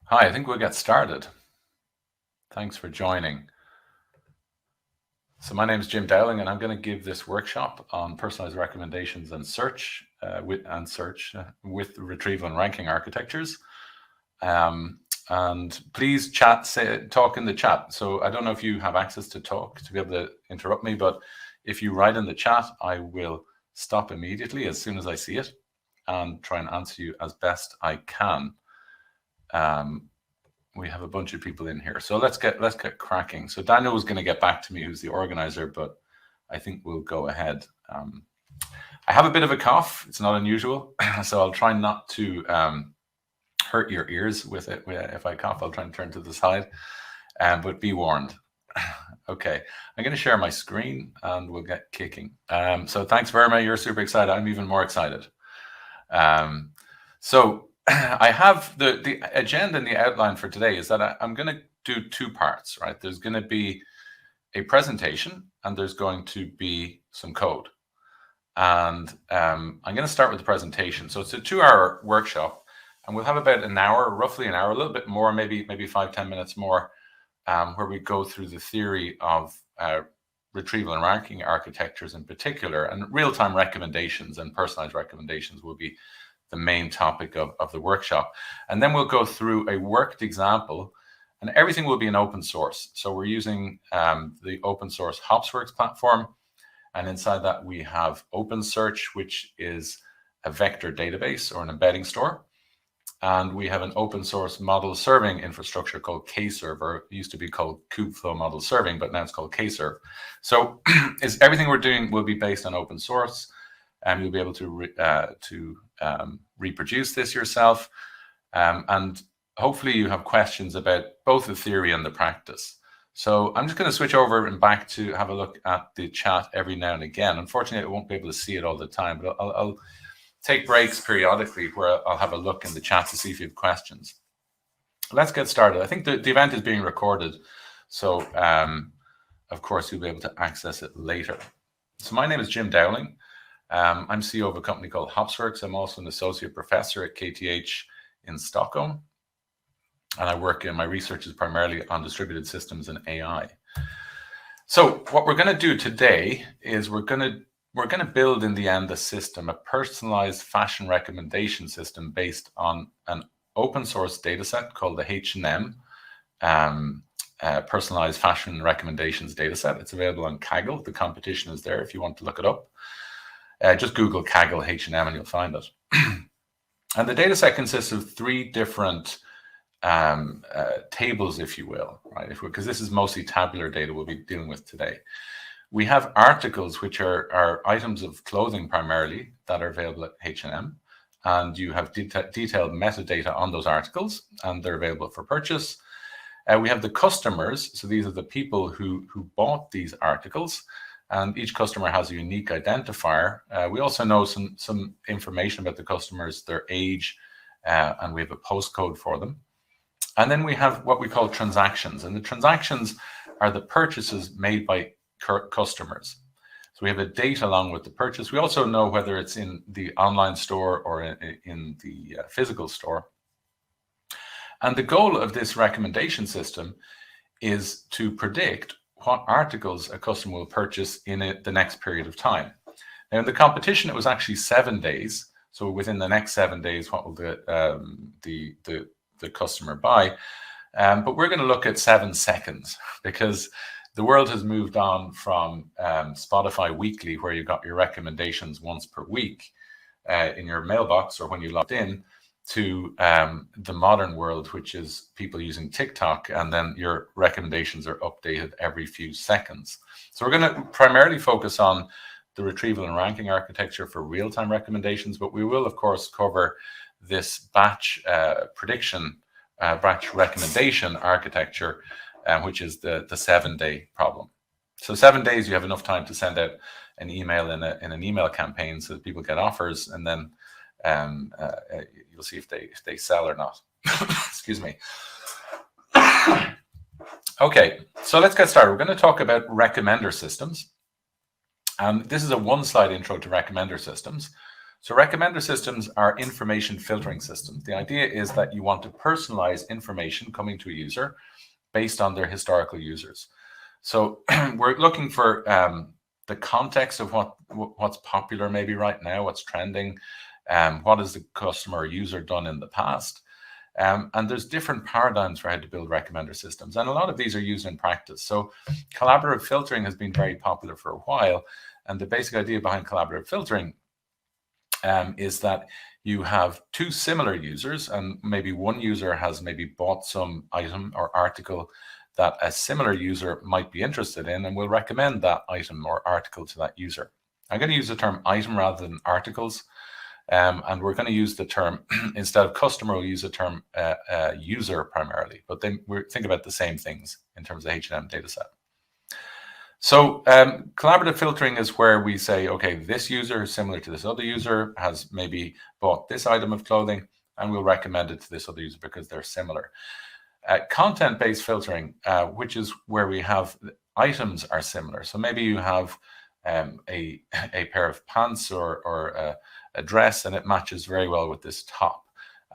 Hi, I think we'll get started. Thanks for joining. So my name is Jim Dowling, and I'm going to give this workshop on personalized recommendations and search with retrieval and ranking architectures. And please talk in the chat. So I don't know if you have access to talk to be able to interrupt me, but if you write in the chat, I will stop immediately as soon as I see it and try and answer you as best I can. We have a bunch of people in here, so let's get cracking. So Daniel was going to get back to me, who's the organizer, but I think we'll go ahead. I have a bit of a cough. It's not unusual, so I'll try not to hurt your ears with it. If I cough, I'll try and turn to the side, but be warned. Okay, I'm going to share my screen and we'll get kicking. So thanks, Verma. You're super excited. I'm even more excited. So I have the agenda and the outline for today is that I'm going to do two parts, right? There's going to be a presentation and there's going to be some code. And I'm going to start with the presentation. So it's a 2-hour workshop and we'll have about an hour, roughly an hour, a little bit more, maybe 5-10 minutes more, where we go through the theory of retrieval and ranking architectures in particular, and real-time recommendations and personalized recommendations will be the main topic of the workshop. And then we'll go through a worked example, and everything will be in open source. So we're using the open source Hopsworks platform, and inside that we have OpenSearch, which is a vector database or an embedding store. And we have an open source model serving infrastructure called Kserve. It used to be called Kubeflow model serving, but now it's called Kserve. So everything we're doing will be based on open source, and you'll be able to reproduce this yourself. And hopefully you have questions about both the theory and the practice. So I'm just going to switch over and back to have a look at the chat every now and again. Unfortunately, I won't be able to see it all the time, but I'll take breaks periodically where I'll have a look in the chat to see if you have questions. Let's get started. I think the event is being recorded, so of course you'll be able to access it later. So my name is Jim Dowling. I'm CEO of a company called Hopsworks. I'm also an associate professor at KTH in Stockholm, and I work in my research is primarily on distributed systems and AI. So what we're going to do today is we're going to build in the end a system, a personalized fashion recommendation system based on an open source data set called the H&M personalized fashion recommendations data set. It's available on Kaggle. The competition is there if you want to look it up. Just Google Kaggle H&M and you'll find it. And the data set consists of 3 different tables, if you will, right? Because this is mostly tabular data we'll be dealing with today. We have articles, which are items of clothing primarily that are available at H&M, and you have detailed metadata on those articles, and they're available for purchase. We have the customers, so these are the people who bought these articles, and each customer has a unique identifier. We also know some information about the customers, their age, and we have a postcode for them. And then we have what we call transactions, and the transactions are the purchases made by customers. So we have a date along with the purchase. We also know whether it's in the online store or in the physical store. And the goal of this recommendation system is to predict what articles a customer will purchase in the next period of time. Now in the competition, it was actually 7 days. So within the next 7 days, what will the customer buy? But we're going to look at 7 seconds because the world has moved on from Spotify Weekly, where you got your recommendations once per week in your mailbox or when you logged in, to the modern world, which is people using TikTok, and then your recommendations are updated every few seconds. So we're going to primarily focus on the retrieval and ranking architecture for real-time recommendations, but we will, of course, cover this batch prediction, batch recommendation architecture, which is the 7-day problem. So 7 days, you have enough time to send out an email in an email campaign so that people get offers, and then you'll see if they sell or not. Excuse me. Okay, so let's get started. We're going to talk about recommender systems. This is a 1-slide intro to recommender systems. So recommender systems are information filtering systems. The idea is that you want to personalize information coming to a user based on their historical users. So we're looking for the context of what's popular maybe right now, what's trending, what has the customer or user done in the past. And there's different paradigms for how to build recommender systems. And a lot of these are used in practice. So collaborative filtering has been very popular for a while. And the basic idea behind collaborative filtering is that you have two similar users, and maybe one user has maybe bought some item or article that a similar user might be interested in, and will recommend that item or article to that user. I'm going to use the term item rather than articles. And we're going to use the term, instead of customer, we'll use the term user primarily. But then we think about the same things in terms of the H&M data set. So collaborative filtering is where we say, okay, this user is similar to this other user, has maybe bought this item of clothing, and we'll recommend it to this other user because they're similar. Content-based filtering, which is where we have items are similar. So maybe you have a pair of pants or a dress, and it matches very well with this top.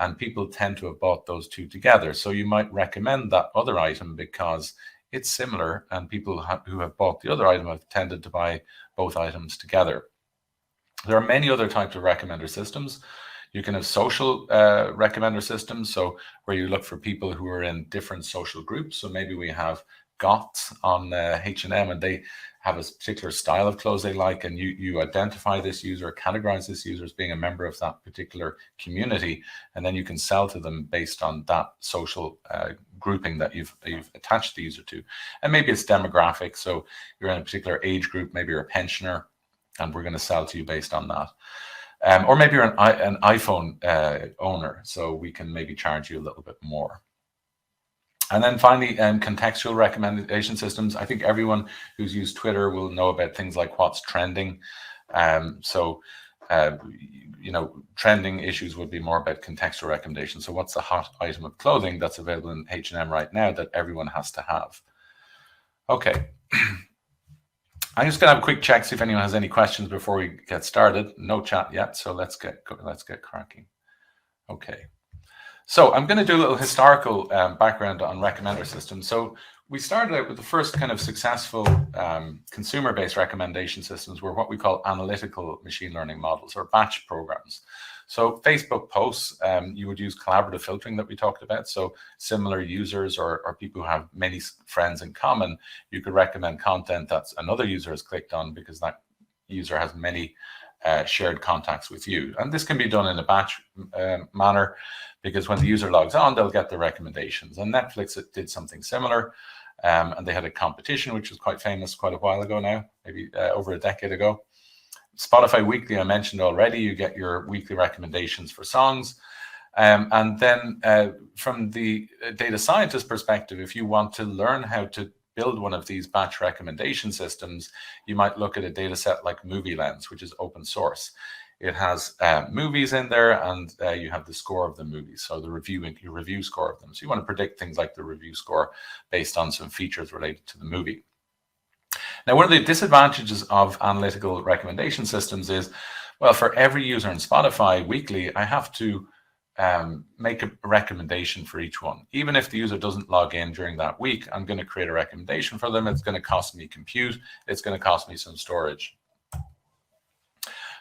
And people tend to have bought those two together. So you might recommend that other item because it's similar, and people who have bought the other item have tended to buy both items together. There are many other types of recommender systems. You can have social recommender systems, so where you look for people who are in different social groups. So maybe we have goths on H&M, and they have a particular style of clothes they like, and you identify this user, categorize this user as being a member of that particular community, and then you can sell to them based on that social grouping that you've attached the user to. And maybe it's demographic, so you're in a particular age group, maybe you're a pensioner, and we're going to sell to you based on that. Or maybe you're an iPhone owner, so we can maybe charge you a little bit more. And then finally, contextual recommendation systems. I think everyone who's used Twitter will know about things like what's trending. Trending issues would be more about contextual recommendations. So what's the hot item of clothing that's available in H&M right now that everyone has to have? Okay. I'm just gonna have a quick check, see if anyone has any questions before we get started. No chat yet, so let's get cracking. Okay. So I'm going to do a little historical background on recommender systems. So we started out with the first kind of successful consumer-based recommendation systems were what we call analytical machine learning models, or batch programs. So Facebook posts, you would use collaborative filtering that we talked about. So similar users or people who have many friends in common, you could recommend content that another user has clicked on because that user has many shared contacts with you. And this can be done in a batch manner, because when the user logs on, they'll get the recommendations. And Netflix did something similar, and they had a competition, which was quite famous quite a while ago now, maybe over a decade ago. Spotify Weekly, I mentioned already, you get your weekly recommendations for songs. And then from the data scientist perspective, if you want to learn how to build one of these batch recommendation systems, you might look at a data set like Movie Lens, which is open source. It has movies in there, and you have the score of the movies, so your review score of them. So you want to predict things like the review score based on some features related to the movie. Now, one of the disadvantages of analytical recommendation systems is, well, for every user in Spotify weekly, I have to make a recommendation for each one. Even if the user doesn't log in during that week, I'm going to create a recommendation for them. It's going to cost me compute. It's going to cost me some storage.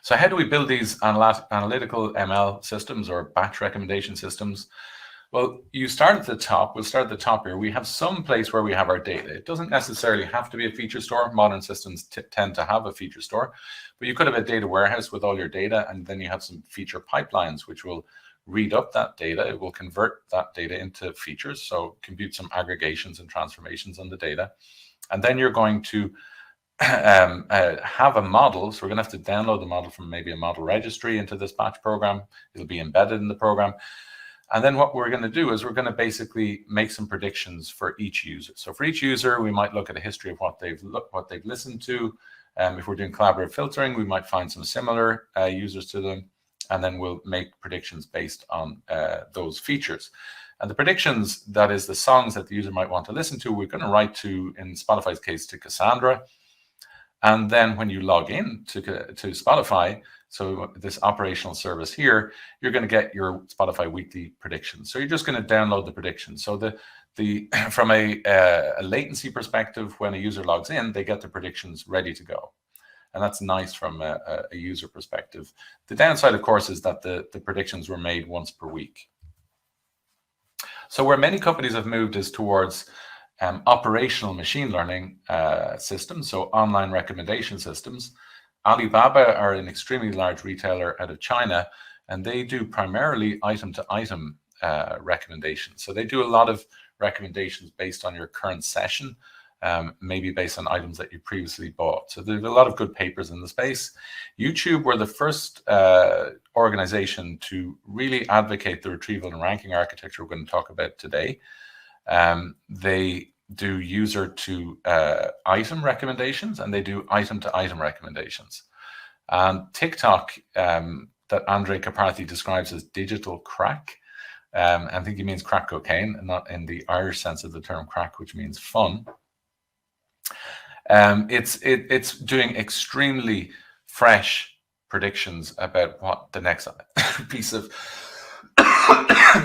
So how do we build these analytical ML systems or batch recommendation systems? Well, you start at the top. We'll start at the top here. We have some place where we have our data. It doesn't necessarily have to be a feature store. Modern systems tend to have a feature store, but you could have a data warehouse with all your data, and then you have some feature pipelines which will read up that data. It will convert that data into features, so compute some aggregations and transformations on the data. And then you're going to have a model. So we're going to have to download the model from maybe a model registry into this batch program. It'll be embedded in the program. And then what we're going to do is we're going to basically make some predictions for each user. So for each user, we might look at a history of what they've listened to. If we're doing collaborative filtering, we might find some similar users to them, and then we'll make predictions based on those features. And the predictions, that is the songs that the user might want to listen to, we're going to write to, in Spotify's case, to Cassandra. And then when you log in to Spotify, So this operational service here, you're going to get your Spotify weekly predictions. So you're just going to download the predictions. So from a latency perspective, when a user logs in, they get the predictions ready to go. And that's nice from a user perspective. The downside, of course, is that the predictions were made once per week. So where many companies have moved is towards operational machine learning systems, so online recommendation systems. Alibaba are an extremely large retailer out of China, and they do primarily item-to-item recommendations. So they do a lot of recommendations based on your current session, maybe based on items that you previously bought. So there's a lot of good papers in the space. YouTube were the first organization to really advocate the retrieval and ranking architecture we're going to talk about today. They do user to item recommendations, and they do item to item recommendations. And TikTok, that Andrej Karpathy describes as digital crack, I think he means crack cocaine, and not in the Irish sense of the term crack, which means fun. It's doing extremely fresh predictions about what the next piece of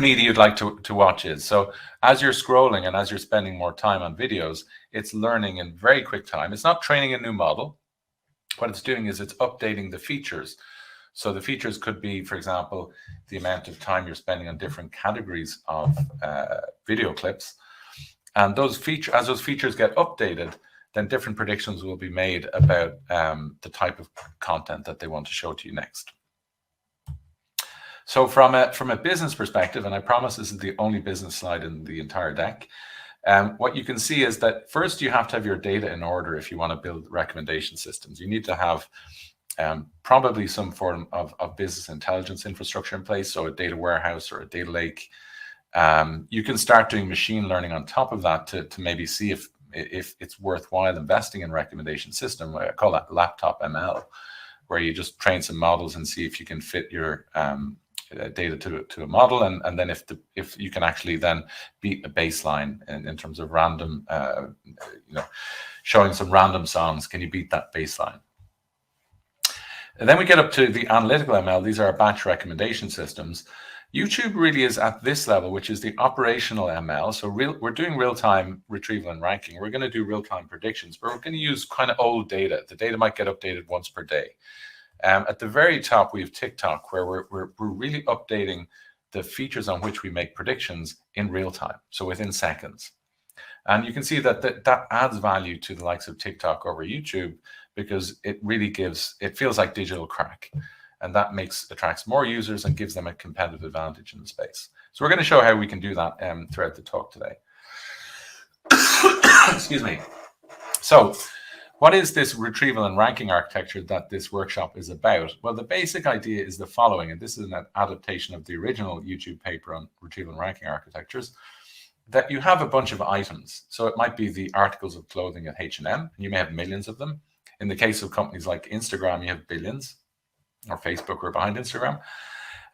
media you'd like to watch is. So as you're scrolling and as you're spending more time on videos, it's learning in very quick time. It's not training a new model. What it's doing is it's updating the features. So the features could be, for example, the amount of time you're spending on different categories of video clips. And as those features get updated, then different predictions will be made about the type of content that they want to show to you next. So from a business perspective, and I promise this is the only business slide in the entire deck, what you can see is that first you have to have your data in order if you want to build recommendation systems. You need to have probably some form of business intelligence infrastructure in place, so a data warehouse or a data lake. You can start doing machine learning on top of that to maybe see if it's worthwhile investing in recommendation system. I call that laptop ML, where you just train some models and see if you can fit your data to a model, and then if you can actually then beat a baseline in terms of random, showing some random songs, can you beat that baseline? And then we get up to the analytical ML. These are our batch recommendation systems. YouTube really is at this level, which is the operational ML. So we're doing real-time retrieval and ranking. We're going to do real-time predictions, but we're going to use kind of old data. The data might get updated once per day. At the very top, we have TikTok, where we're really updating the features on which we make predictions in real time, so within seconds. And you can see that that adds value to the likes of TikTok over YouTube, because it really feels like digital crack. And that attracts more users and gives them a competitive advantage in the space. So we're going to show how we can do that throughout the talk today. Excuse me. So what is this retrieval and ranking architecture that this workshop is about? Well, the basic idea is the following, and this is an adaptation of the original YouTube paper on retrieval and ranking architectures, that you have a bunch of items. So it might be the articles of clothing at H&M, and you may have millions of them. In the case of companies like Instagram, you have billions, or Facebook, we're behind Instagram.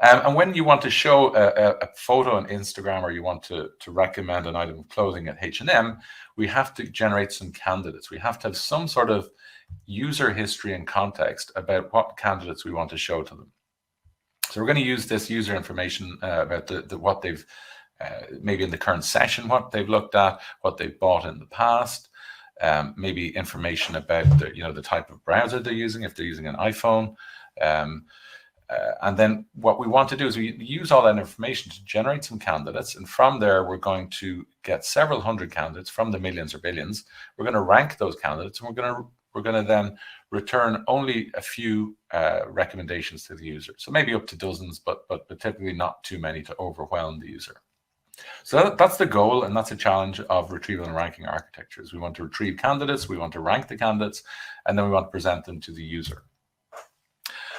And when you want to show a photo on Instagram, or you want to recommend an item of clothing at H&M, we have to generate some candidates. We have to have some sort of user history and context about what candidates we want to show to them. So we're going to use this user information about what they've, maybe in the current session, what they've looked at, what they've bought in the past, maybe information about the type of browser they're using, if they're using an iPhone. And then what we want to do is we use all that information to generate some candidates. And from there, we're going to get several hundred candidates from the millions or billions. We're going to rank those candidates, and we're going to then return only a few recommendations to the user. So maybe up to dozens, but typically not too many to overwhelm the user. So that's the goal, and that's a challenge of retrieval and ranking architectures. We want to retrieve candidates, we want to rank the candidates, and then we want to present them to the user.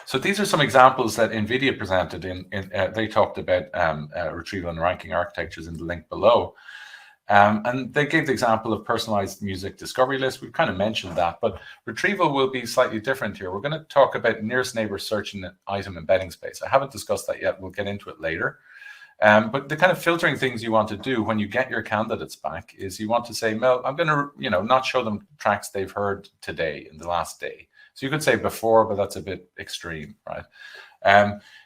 So these are some examples that NVIDIA presented they talked about retrieval and ranking architectures in the link below. And they gave the example of personalized music discovery list. We've kind of mentioned that, but retrieval will be slightly different here. We're going to talk about nearest neighbor search in the item embedding space. I haven't discussed that yet. We'll get into it later. But the kind of filtering things you want to do when you get your candidates back is you want to say, Mel, I'm going to not show them tracks they've heard today in the last day. So you could say before, but that's a bit extreme, right?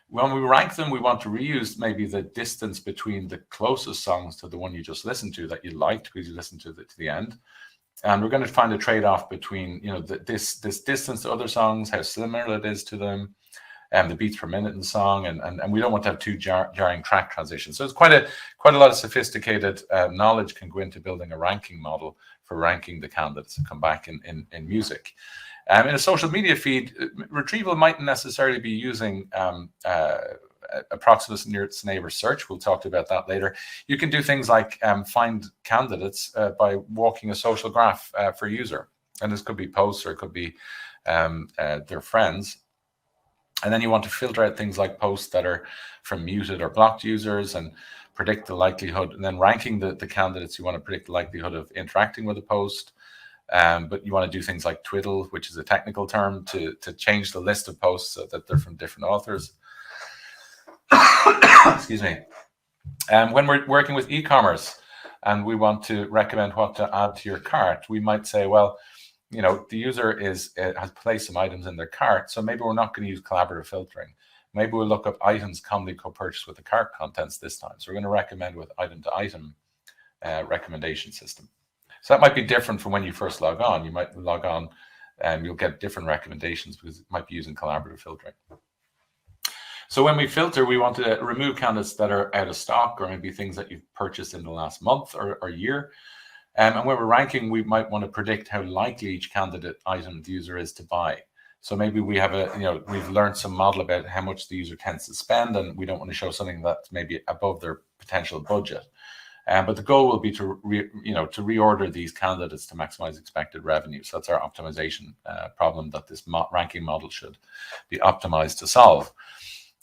When we rank them, we want to reuse maybe the distance between the closest songs to the one you just listened to that you liked because you listened to the end. And we're going to find a trade-off between, you know, this distance to other songs, how similar it is to them, and the beats per minute in the song, and we don't want to have two jarring track transitions. So it's quite a lot of sophisticated knowledge can go into building a ranking model for ranking the candidates that come back in music. In a social media feed, retrieval mightn't necessarily be using approximate nearest neighbor search. We'll talk about that later. You can do things like find candidates by walking a social graph for a user. And this could be posts or it could be their friends. And then you want to filter out things like posts that are from muted or blocked users and predict the likelihood. And then ranking the candidates, you want to predict the likelihood of interacting with a post. But you want to do things like twiddle, which is a technical term, to change the list of posts so that they're from different authors. Excuse me. When we're working with e-commerce and we want to recommend what to add to your cart, we might say, well, you know, the user has placed some items in their cart, so maybe we're not going to use collaborative filtering. Maybe we'll look up items commonly co-purchased with the cart contents this time. So we're going to recommend with item-to-item recommendation system. So that might be different from when you first log on. You might log on and you'll get different recommendations because it might be using collaborative filtering. So when we filter, we want to remove candidates that are out of stock or maybe things that you've purchased in the last month or year. And when we're ranking, we might want to predict how likely each candidate item the user is to buy. So maybe we have we've learned some model about how much the user tends to spend, and we don't want to show something that's maybe above their potential budget. But the goal will be to reorder these candidates to maximize expected revenue. So that's our optimization problem that this ranking model should be optimized to solve.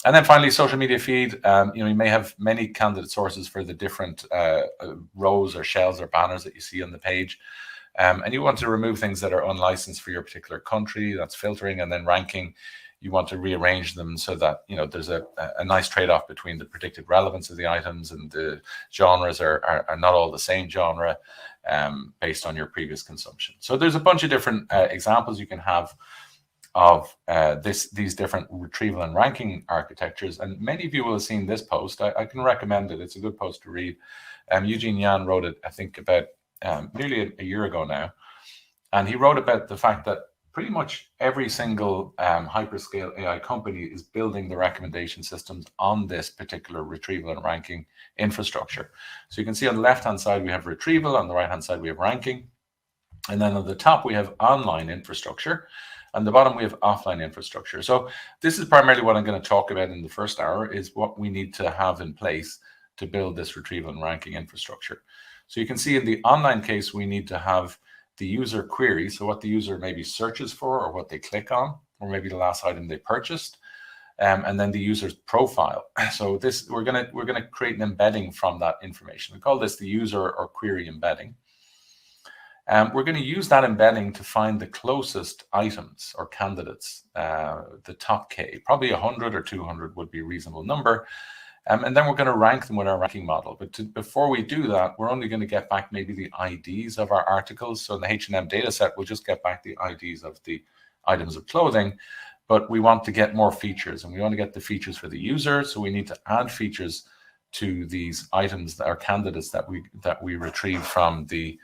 And then finally, social media feed. You may have many candidate sources for the different rows or shells or banners that you see on the page. And you want to remove things that are unlicensed for your particular country. That's filtering. And then ranking, you want to rearrange them so that, you know, there's a nice trade-off between the predicted relevance of the items, and the genres are not all the same genre based on your previous consumption. So there's a bunch of different examples you can have of these different retrieval and ranking architectures. And many of you will have seen this post. I can recommend it. It's a good post to read. Eugene Yan wrote it, I think, about nearly a year ago now. And he wrote about the fact that pretty much every single hyperscale AI company is building the recommendation systems on this particular retrieval and ranking infrastructure. So you can see on the left-hand side, we have retrieval. On the right-hand side, we have ranking. And then on the top, we have online infrastructure. On the bottom, we have offline infrastructure. So this is primarily what I'm going to talk about in the first hour, is what we need to have in place to build this retrieval and ranking infrastructure. So you can see in the online case, we need to have the user query, so what the user maybe searches for or what they click on, or maybe the last item they purchased, and then the user's profile. So this we're gonna create an embedding from that information. We call this the user or query embedding. We're going to use that embedding to find the closest items or candidates, the top K. Probably 100 or 200 would be a reasonable number. And then we're going to rank them with our ranking model. But before we do that, we're only going to get back maybe the IDs of our articles. So in the H&M data set, we'll just get back the IDs of the items of clothing. But we want to get more features, and we want to get the features for the user. So we need to add features to these items that are candidates that we retrieve from the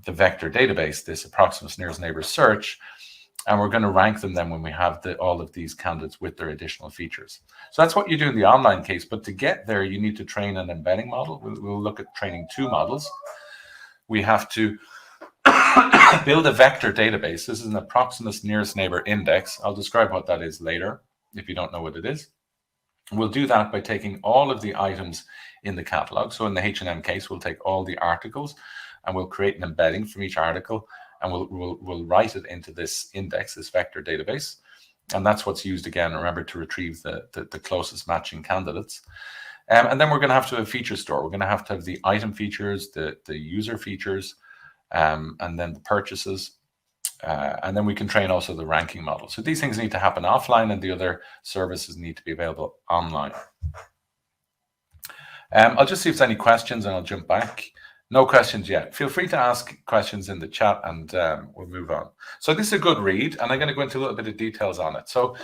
vector database, this approximate nearest neighbor search. And we're going to rank them then when we have all of these candidates with their additional features. So that's what you do in the online case. But to get there, you need to train an embedding model. We'll look at training two models. We have to build a vector database. This is an approximate nearest neighbor index. I'll describe what that is later if you don't know what it is. We'll do that by taking all of the items in the catalog. So in the H&M case, we'll take all the articles and we'll create an embedding from each article, and we'll write it into this index, this vector database. And that's what's used, again, remember, to retrieve the closest matching candidates. And then we're going to have a feature store. We're going to have the item features, the user features, and then the purchases. And then we can train also the ranking model. So these things need to happen offline, and the other services need to be available online. I'll just see if there's any questions, and I'll jump back. No questions yet. Feel free to ask questions in the chat, and we'll move on. So this is a good read, and I'm going to go into a little bit of details on it. So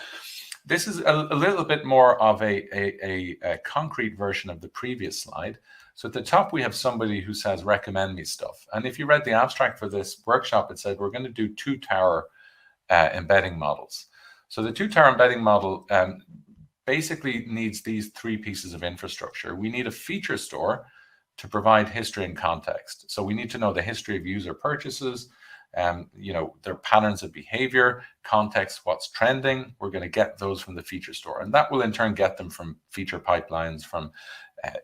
this is a little bit more of a concrete version of the previous slide. So at the top, we have somebody who says, recommend me stuff. And if you read the abstract for this workshop, it said we're going to do 2-tower embedding models. So the 2-tower embedding model basically needs these 3 pieces of infrastructure. We need a feature store to provide history and context. So we need to know the history of user purchases, you know, their patterns of behavior, context, what's trending. We're going to get those from the feature store, and that will in turn get them from feature pipelines, from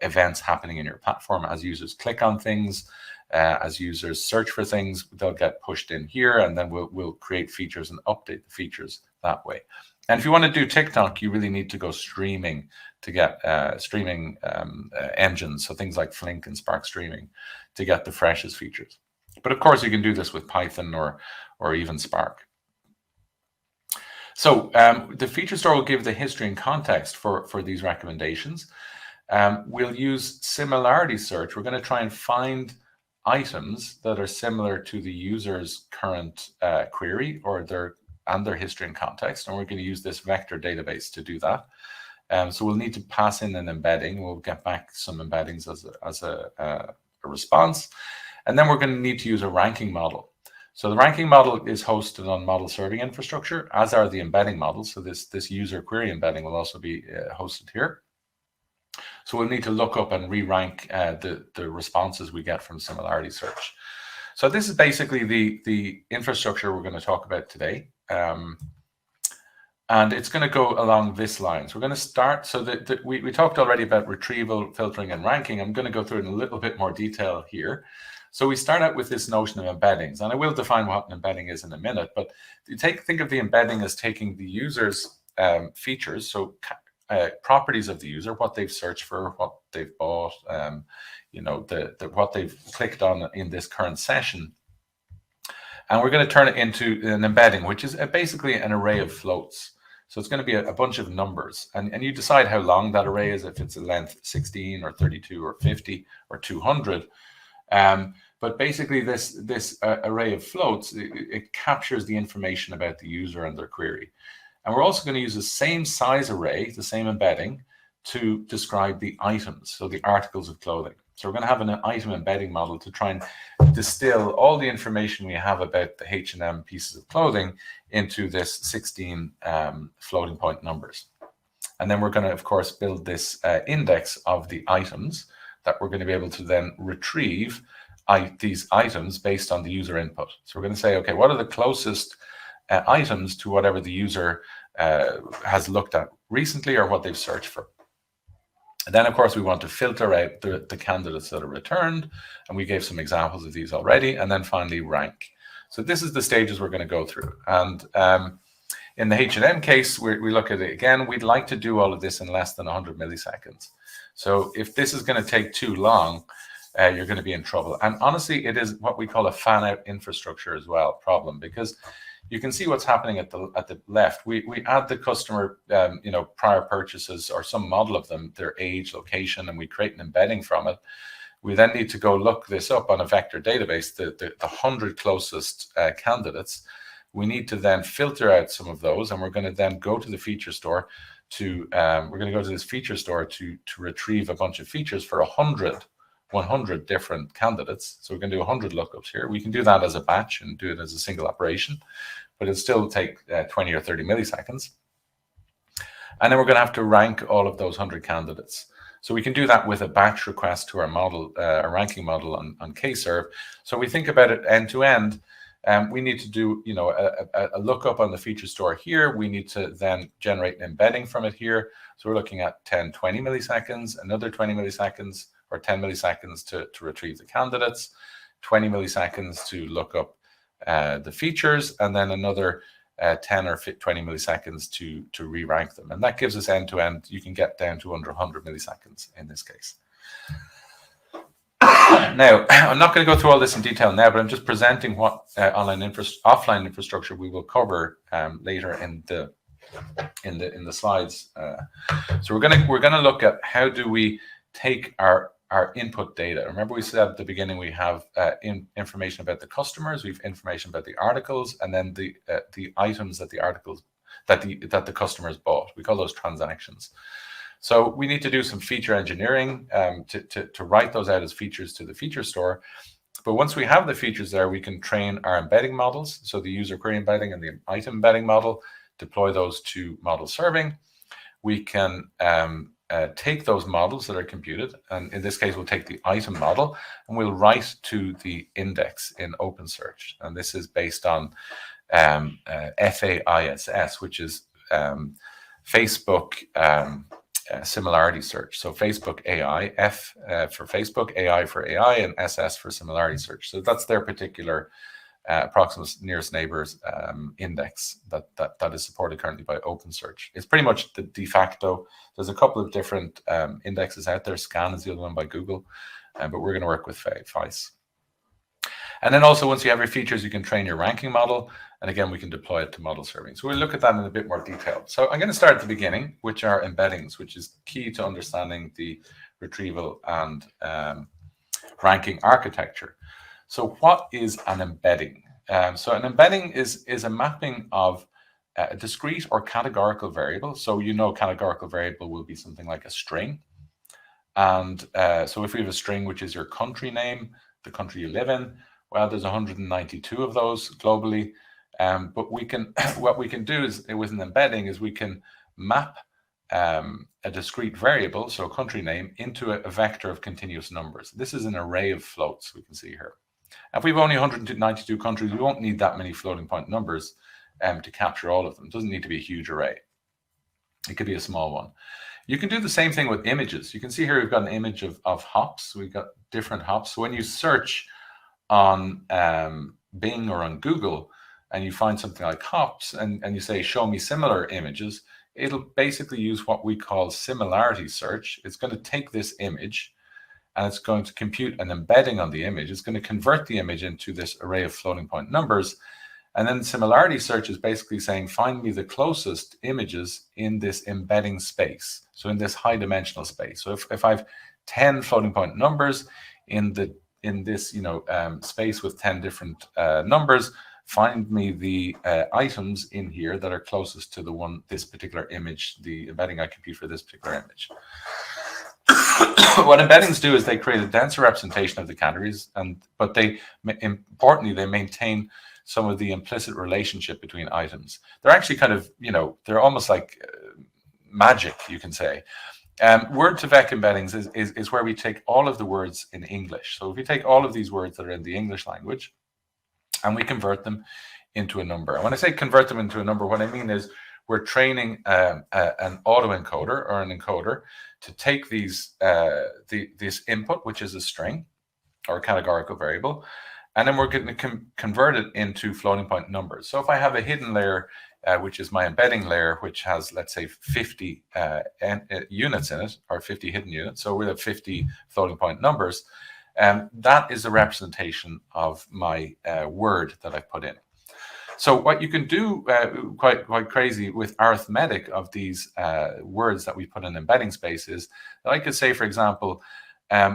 events happening in your platform. As users click on things, as users search for things, they'll get pushed in here, and then we'll create features and update the features that way. And if you want to do TikTok, you really need to go streaming to get streaming engines, so things like Flink and Spark Streaming, to get the freshest features. But of course, you can do this with Python or even Spark. So the feature store will give the history and context for these recommendations. We'll use similarity search. We're going to try and find items that are similar to the user's current query or their history and context, and we're going to use this vector database to do that. So we'll need to pass in an embedding. We'll get back some embeddings as a response, and then we're going to need to use a ranking model. So the ranking model is hosted on model serving infrastructure, as are the embedding models. So this user query embedding will also be hosted here. So we'll need to look up and re-rank the responses we get from similarity search. So this is basically the infrastructure we're going to talk about today. And it's going to go along this line. So we're going to start, so that we talked already about retrieval, filtering, and ranking. I'm going to go through it in a little bit more detail here. So we start out with this notion of embeddings, and I will define what an embedding is in a minute, but you think of the embedding as taking the user's features, so properties of the user, what they've searched for, what they've bought, you know, what they've clicked on in this current session. And we're going to turn it into an embedding, which is basically an array of floats. So it's going to be a bunch of numbers, and you decide how long that array is, if it's a length 16 or 32 or 50 or 200. But basically this array of floats, it captures the information about the user and their query. And we're also going to use the same size array, the same embedding, to describe the items, so the articles of clothing. So we're going to have an item embedding model to try and distill all the information we have about the H&M pieces of clothing into this 16 floating point numbers. And then we're going to, of course, build this index of the items that we're going to be able to then retrieve these items based on the user input. So we're going to say, okay, what are the closest items to whatever the user has looked at recently or what they've searched for. And then, of course, we want to filter out the candidates that are returned, and we gave some examples of these already, and then finally rank. So this is the stages we're going to go through. And in the H&M case, we look at it again, we'd like to do all of this in less than 100 milliseconds. So if this is going to take too long, you're going to be in trouble. And honestly, it is what we call a fan-out infrastructure as well problem, because you can see what's happening at the left. We add the customer, you know, prior purchases or some model of them, their age, location, and we create an embedding from it. We then need to go look this up on a vector database, the 100 closest candidates. We need to then filter out some of those, and we're going to then go to the feature store to this feature store to retrieve a bunch of features for 100 different candidates. So we're going to do 100 lookups here. We can do that as a batch and do it as a single operation, but it'll still take 20 or 30 milliseconds. And then we're going to have to rank all of those 100 candidates. So we can do that with a batch request to our model, a ranking model on Kserve. So we think about it end to end. We need to do, you know, a lookup on the feature store here. We need to then generate an embedding from it here. So we're looking at 10, 20 milliseconds, another 20 milliseconds, or 10 milliseconds to retrieve the candidates, 20 milliseconds to look up the features, and then another 10 or 20 milliseconds to re-rank them. And that gives us end-to-end. You can get down to under 100 milliseconds in this case. Now, I'm not going to go through all this in detail now, but I'm just presenting what offline infrastructure we will cover later in the slides. So we're going to look at how do we take our our input data. Remember we said at the beginning we have information about the customers, we've information about the articles, and then the items that the articles that the customers bought. We call those transactions. So we need to do some feature engineering to write those out as features to the feature store. But once we have the features there, we can train our embedding models. So the user query embedding and the item embedding model, deploy those to model serving. We can take those models that are computed, and in this case, we'll take the item model and we'll write to the index in OpenSearch. And this is based on FAISS, which is Facebook similarity search. So Facebook AI, F for Facebook, AI for AI, and SS for similarity search. So that's their particular approximate nearest neighbors index that is supported currently by OpenSearch. It's pretty much the de facto. There's a couple of different indexes out there. Scan is the other one by Google, but we're going to work with FAISS. And then also, once you have your features, you can train your ranking model. And again, we can deploy it to model serving. So we'll look at that in a bit more detail. So I'm going to start at the beginning, which are embeddings, which is key to understanding the retrieval and ranking architecture. So what is an embedding? So an embedding is a mapping of a discrete or categorical variable. So you know categorical variable will be something like a string. And so if we have a string, which is your country name, the country you live in, well, there's 192 of those globally. But we can what we can do is with an embedding is we can map a discrete variable, so a country name, into a vector of continuous numbers. This is an array of floats we can see here. If we've only 192 countries, we won't need that many floating point numbers to capture all of them. It doesn't need to be a huge array. It could be a small one. You can do the same thing with images. You can see here we've got an image of hops. We've got different hops. So when you search on Bing or on Google and you find something like hops and you say, show me similar images, it'll basically use what we call similarity search. It's going to take this image and it's going to compute an embedding on the image. It's going to convert the image into this array of floating point numbers. And then similarity search is basically saying, find me the closest images in this embedding space. So in this high dimensional space. So if I have 10 floating point numbers in this space with 10 different numbers, find me the items in here that are closest to this particular image, the embedding I compute for this particular image. What embeddings do is they create a denser representation of the categories, but importantly, they maintain some of the implicit relationship between items. They're actually kind of, they're almost like magic, you can say. Word-to-vec embeddings is where we take all of the words in English. So if we take all of these words that are in the English language and we convert them into a number. And when I say convert them into a number, what I mean is we're training an autoencoder or an encoder to take this input, which is a string or a categorical variable, and then we're going to convert it into floating point numbers. So if I have a hidden layer, which is my embedding layer, which has, let's say, 50 units in it, or 50 hidden units, so we have 50 floating point numbers, that is a representation of my word that I put in. So what you can do quite crazy with arithmetic of these words that we put in embedding space is that I could say, for example,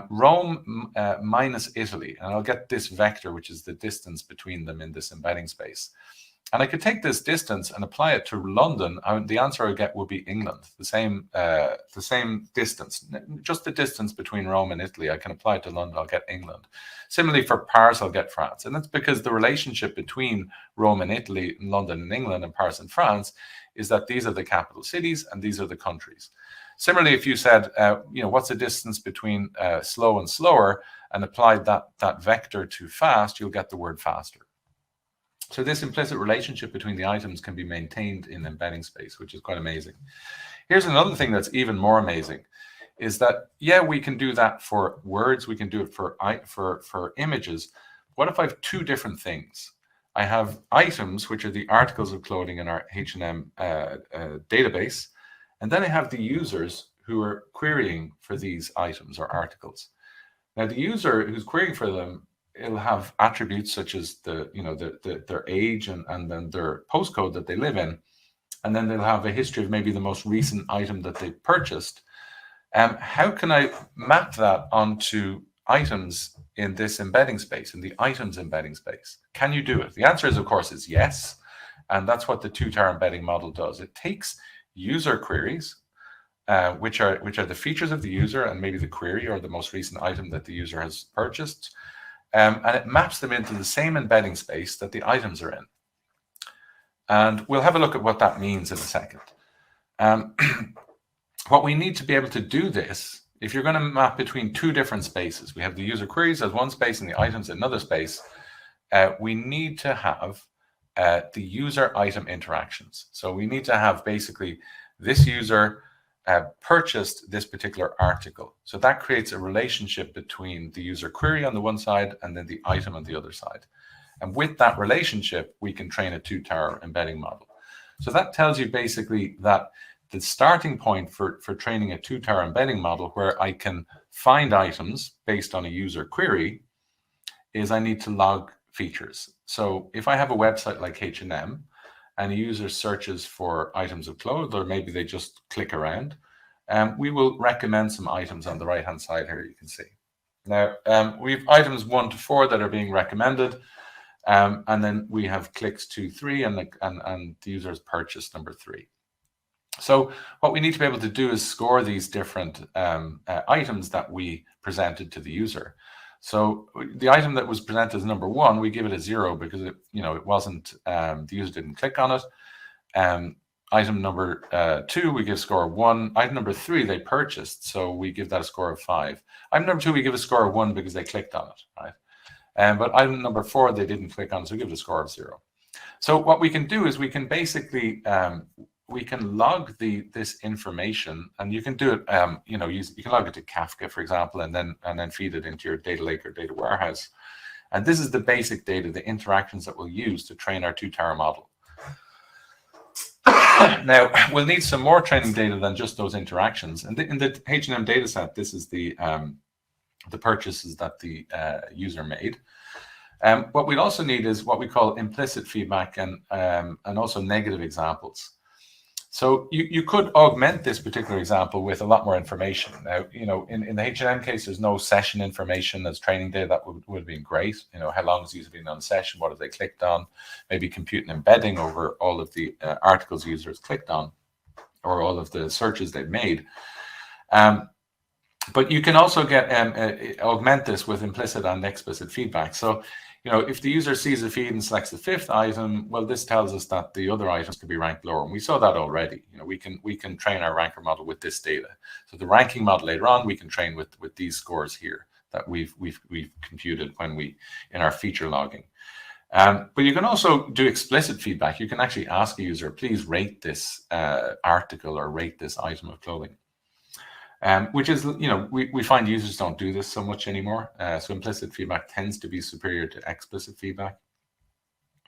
Rome minus Italy, and I'll get this vector, which is the distance between them in this embedding space. And I could take this distance and apply it to London, and the answer I get would be England, the same distance, just the distance between Rome and Italy. I can apply it to London, I'll get England. Similarly, for Paris, I'll get France. And that's because the relationship between Rome and Italy, London and England, and Paris and France is that these are the capital cities and these are the countries. Similarly, if you said, what's the distance between slow and slower, and applied that vector to fast, you'll get the word faster. So this implicit relationship between the items can be maintained in embedding space, which is quite amazing. Here's another thing that's even more amazing, is that, yeah, we can do that for words, we can do it for images. What if I have two different things? I have items, which are the articles of clothing in our H&M database, and then I have the users who are querying for these items or articles. Now, the user who's querying for them, it'll have attributes such as their age and then their postcode that they live in, and then they'll have a history of maybe the most recent item that they purchased. How can I map that onto items in this embedding space, in the items embedding space? Can you do it? The answer is, of course, is yes. And that's what the two-tier embedding model does. It takes user queries, which are the features of the user and maybe the query or the most recent item that the user has purchased, and it maps them into the same embedding space that the items are in. And we'll have a look at what that means in a second. What we need to be able to do this, if you're going to map between two different spaces, we have the user queries as one space and the items in another space, we need to have the user item interactions. So we need to have basically this user purchased this particular article. So that creates a relationship between the user query on the one side and then the item on the other side. And with that relationship, we can train a two-tier embedding model. So that tells you basically that the starting point for training a two-tier embedding model where I can find items based on a user query is I need to log features. So if I have a website like H&M and a user searches for items of clothes, or maybe they just click around, we will recommend some items on the right-hand side here, you can see. Now, we have items 1 to 4 that are being recommended, and then we have clicks 2, 3, and the user has purchased number 3. So what we need to be able to do is score these different items that we presented to the user. So the item that was presented as number 1, we give it a 0 because it wasn't, the user didn't click on it. Item number 2, we give score 1. Item number 3, they purchased, so we give that a score of 5. Item number 2, we give a score of 1 because they clicked on it, right? But item number 4, they didn't click on it, so we give it a score of 0. So what we can do is we can basically we can log this information, and you can do it. You can log it to Kafka, for example, and then feed it into your data lake or data warehouse. And this is the basic data, the interactions that we'll use to train our two-tier model. Now we'll need some more training data than just those interactions. And in the H&M data set, this is the purchases that the user made. What we'd also need is what we call implicit feedback and also negative examples. So you could augment this particular example with a lot more information. Now, in the H&M case, there's no session information as training data. That would have been great. How long has the user been on the session? What have they clicked on? Maybe compute an embedding over all of the articles the user has clicked on, or all of the searches they've made. But you can also augment this with implicit and explicit feedback. So, if the user sees a feed and selects the 5th item, well, this tells us that the other items could be ranked lower, and we saw that already. We can train our ranker model with this data. So the ranking model later on, we can train with these scores here that we've computed in our feature logging. But you can also do explicit feedback. You can actually ask a user, please rate this article or rate this item of clothing. Which is, we find users don't do this so much anymore. So implicit feedback tends to be superior to explicit feedback.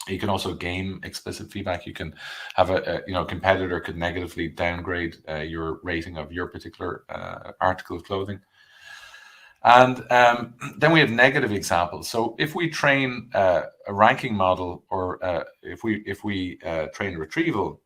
You can also game explicit feedback. You can have a competitor could negatively downgrade your rating of your particular article of clothing. And then we have negative examples. So if we train a ranking model, or if we train retrieval,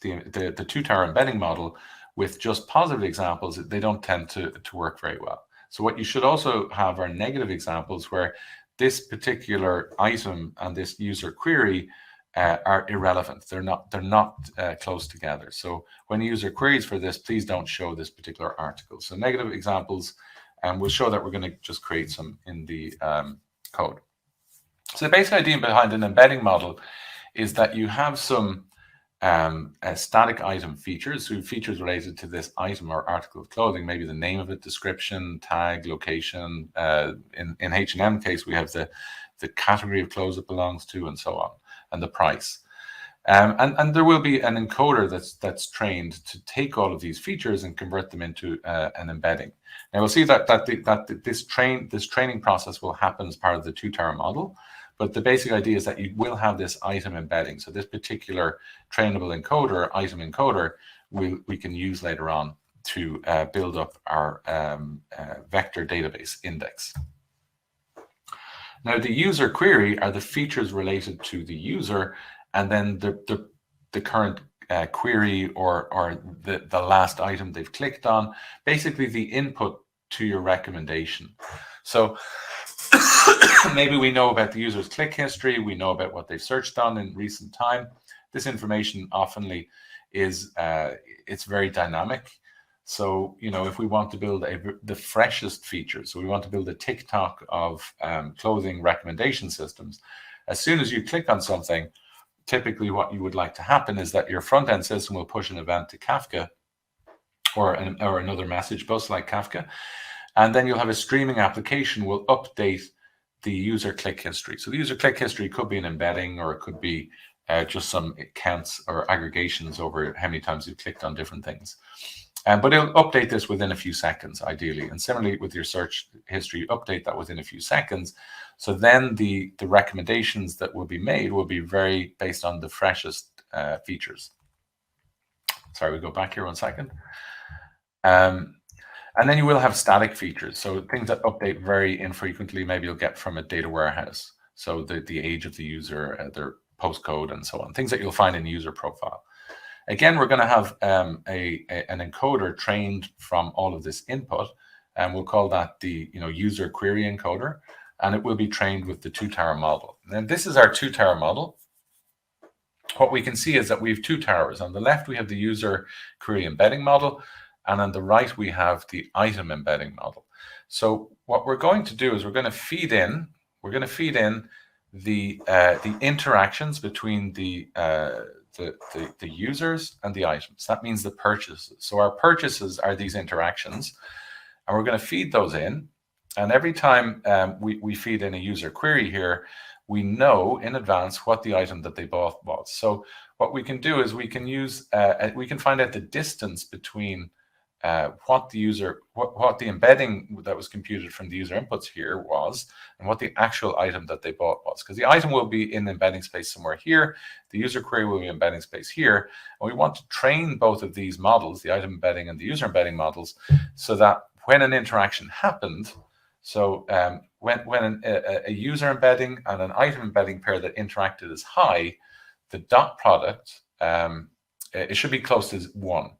the two-tier embedding model, with just positive examples, they don't tend to work very well. So what you should also have are negative examples where this particular item and this user query are irrelevant. They're not close together. So when a user queries for this, please don't show this particular article. So negative examples, and we'll show that we're going to just create some in the code. So the basic idea behind an embedding model is that you have some static item features, so features related to this item or article of clothing, maybe the name of it, description, tag, location. In H&M case, we have the category of clothes it belongs to, and so on, and the price. And there will be an encoder that's trained to take all of these features and convert them into an embedding. Now we'll see that this training process will happen as part of the two-tier model. But the basic idea is that you will have this item embedding. So this particular trainable encoder, item encoder, we can use later on to build up our vector database index. Now the user query are the features related to the user, and then the current query or the last item they've clicked on, basically the input to your recommendation. So maybe we know about the user's click history, we know about what they've searched on in recent time. This information oftenly is it's very dynamic. So, you know, if we want to build the freshest features, so we want to build a TikTok of clothing recommendation systems, as soon as you click on something, typically what you would like to happen is that your front-end system will push an event to Kafka or another message bus like Kafka, and then you'll have a streaming application will update the user click history. So the user click history could be an embedding, or it could be just some counts or aggregations over how many times you've clicked on different things. But it'll update this within a few seconds, ideally. And similarly with your search history, update that within a few seconds. So then the recommendations that will be made will be very based on the freshest features. Sorry, we go back here 1 second. And then you will have static features. So things that update very infrequently, maybe you'll get from a data warehouse. So the age of the user, their postcode, and so on. Things that you'll find in the user profile. Again, we're going to have an encoder trained from all of this input, and we'll call that the user query encoder, and it will be trained with the two-tower model. And this is our two-tower model. What we can see is that we have two towers. On the left, we have the user query embedding model, and on the right, we have the item embedding model. So what we're going to do is we're going to feed in the interactions between the users and the items. That means the purchases. So our purchases are these interactions, and we're going to feed those in. And every time we feed in a user query here, we know in advance what the item that they bought was. So what we can do is we can use we can find out the distance between what the embedding that was computed from the user inputs here was, and what the actual item that they bought was. Because the item will be in the embedding space somewhere here, the user query will be in embedding space here, and we want to train both of these models, the item embedding and the user embedding models, so that when an interaction happened, so when a user embedding and an item embedding pair that interacted is high, the dot product it should be close to 1.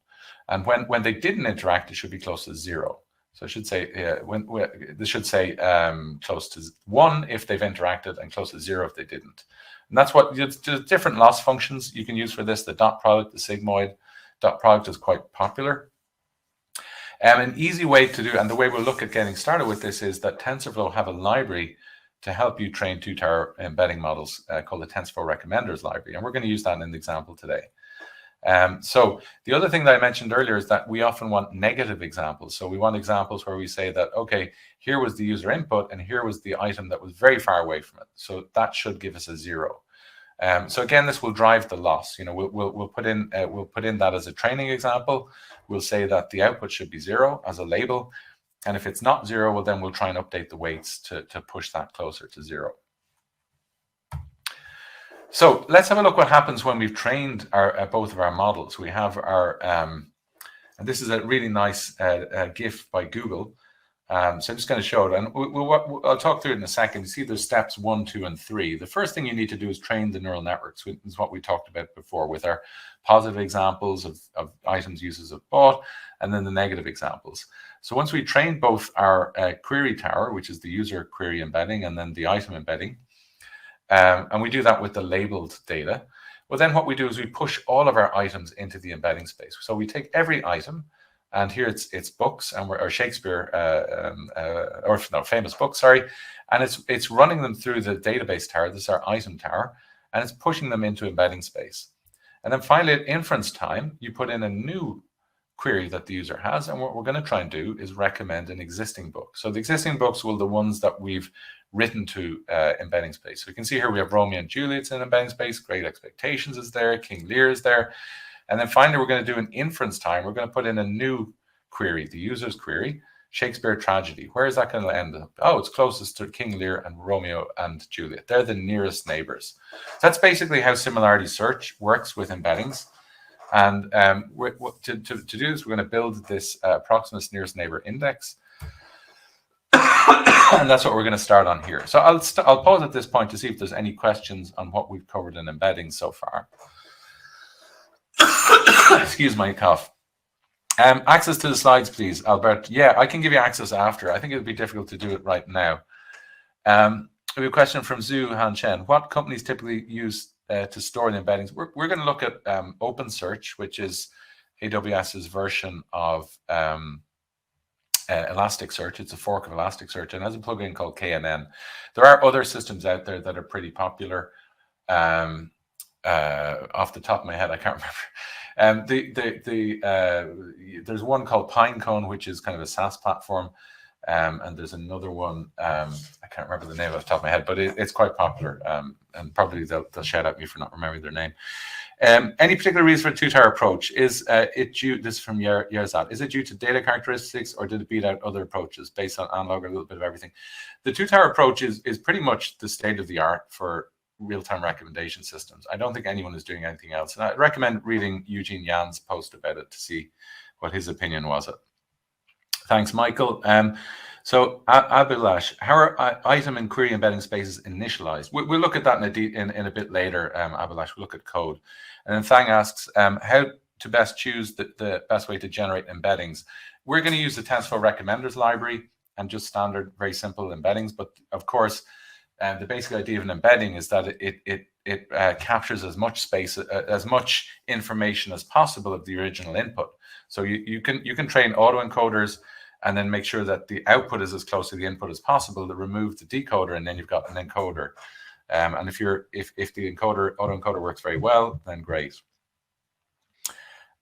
And when they didn't interact, it should be close to 0. So I should say this should say close to 1 if they've interacted and close to 0 if they didn't. And that's what there's different loss functions you can use for this. The dot product, the sigmoid dot product is quite popular. An easy way to do, and the way we'll look at getting started with this, is that TensorFlow have a library to help you train two-tower embedding models called the TensorFlow Recommenders library, and we're going to use that in the example today. So the other thing that I mentioned earlier is that we often want negative examples. So we want examples where we say that, okay, here was the user input and here was the item that was very far away from it. So that should give us a 0. So again, this will drive the loss. We'll put in that as a training example. We'll say that the output should be 0 as a label, and if it's not 0, well, then we'll try and update the weights to push that closer to 0. So let's have a look what happens when we've trained both of our models. We have our, and this is a really nice GIF by Google. So I'm just going to show it, and I'll talk through it in a second. You see there's steps 1, 2, and 3. The first thing you need to do is train the neural networks, which is what we talked about before with our positive examples of items users have bought, and then the negative examples. So once we train both our query tower, which is the user query embedding, and then the item embedding, and we do that with the labeled data, well, then what we do is we push all of our items into the embedding space. So we take every item, and here it's books, and or Shakespeare, or no, famous books, sorry, and it's running them through the database tower. This is our item tower, and it's pushing them into embedding space. And then finally, at inference time, you put in a new query that the user has, and what we're going to try and do is recommend an existing book. So the existing books will be the ones that we've written to embedding space. So we can see here we have Romeo and Juliet's in embedding space, Great Expectations is there, King Lear is there. And then finally, we're going to do an inference time. We're going to put in a new query, the user's query, Shakespeare tragedy. Where is that going to end up? Oh, it's closest to King Lear and Romeo and Juliet. They're the nearest neighbors. So that's basically how similarity search works with embeddings. And to do this, we're going to build this approximate nearest neighbor index. And that's what we're going to start on here. So I'll pause at this point to see if there's any questions on what we've covered in embedding so far. Excuse my cough. Access to the slides, please, Albert. Yeah, I can give you access after. I think it would be difficult to do it right now. We have a question from Zhu Han Chen. What companies typically use to store the embeddings? We're going to look at OpenSearch, which is AWS's version of Elasticsearch. It's a fork of Elasticsearch and has a plugin called KNN. There are other systems out there that are pretty popular. Off the top of my head, I can't remember. There's one called Pinecone, which is kind of a SaaS platform, and there's another one. I can't remember the name off the top of my head, but it's quite popular. And probably they'll shout at me for not remembering their name. Any particular reason for the two-tier approach? Is it due? This is from Yerzad. Is it due to data characteristics, or did it beat out other approaches based on analog or a little bit of everything? The two-tier approach is pretty much the state of the art for real-time recommendation systems. I don't think anyone is doing anything else. And I recommend reading Eugene Yan's post about it to see what his opinion was. Thanks, Michael. So Abhilash, how are item and query embedding spaces initialized? We'll look at that in a bit later, Abhilash. We'll look at code. And then Thang asks, how to best choose the best way to generate embeddings. We're going to use the TensorFlow recommenders library and just standard, very simple embeddings. But of course, the basic idea of an embedding is that it captures as much space, as much information as possible of the original input. So you can train autoencoders and then make sure that the output is as close to the input as possible to remove the decoder, and then you've got an encoder. And if the autoencoder works very well, then great.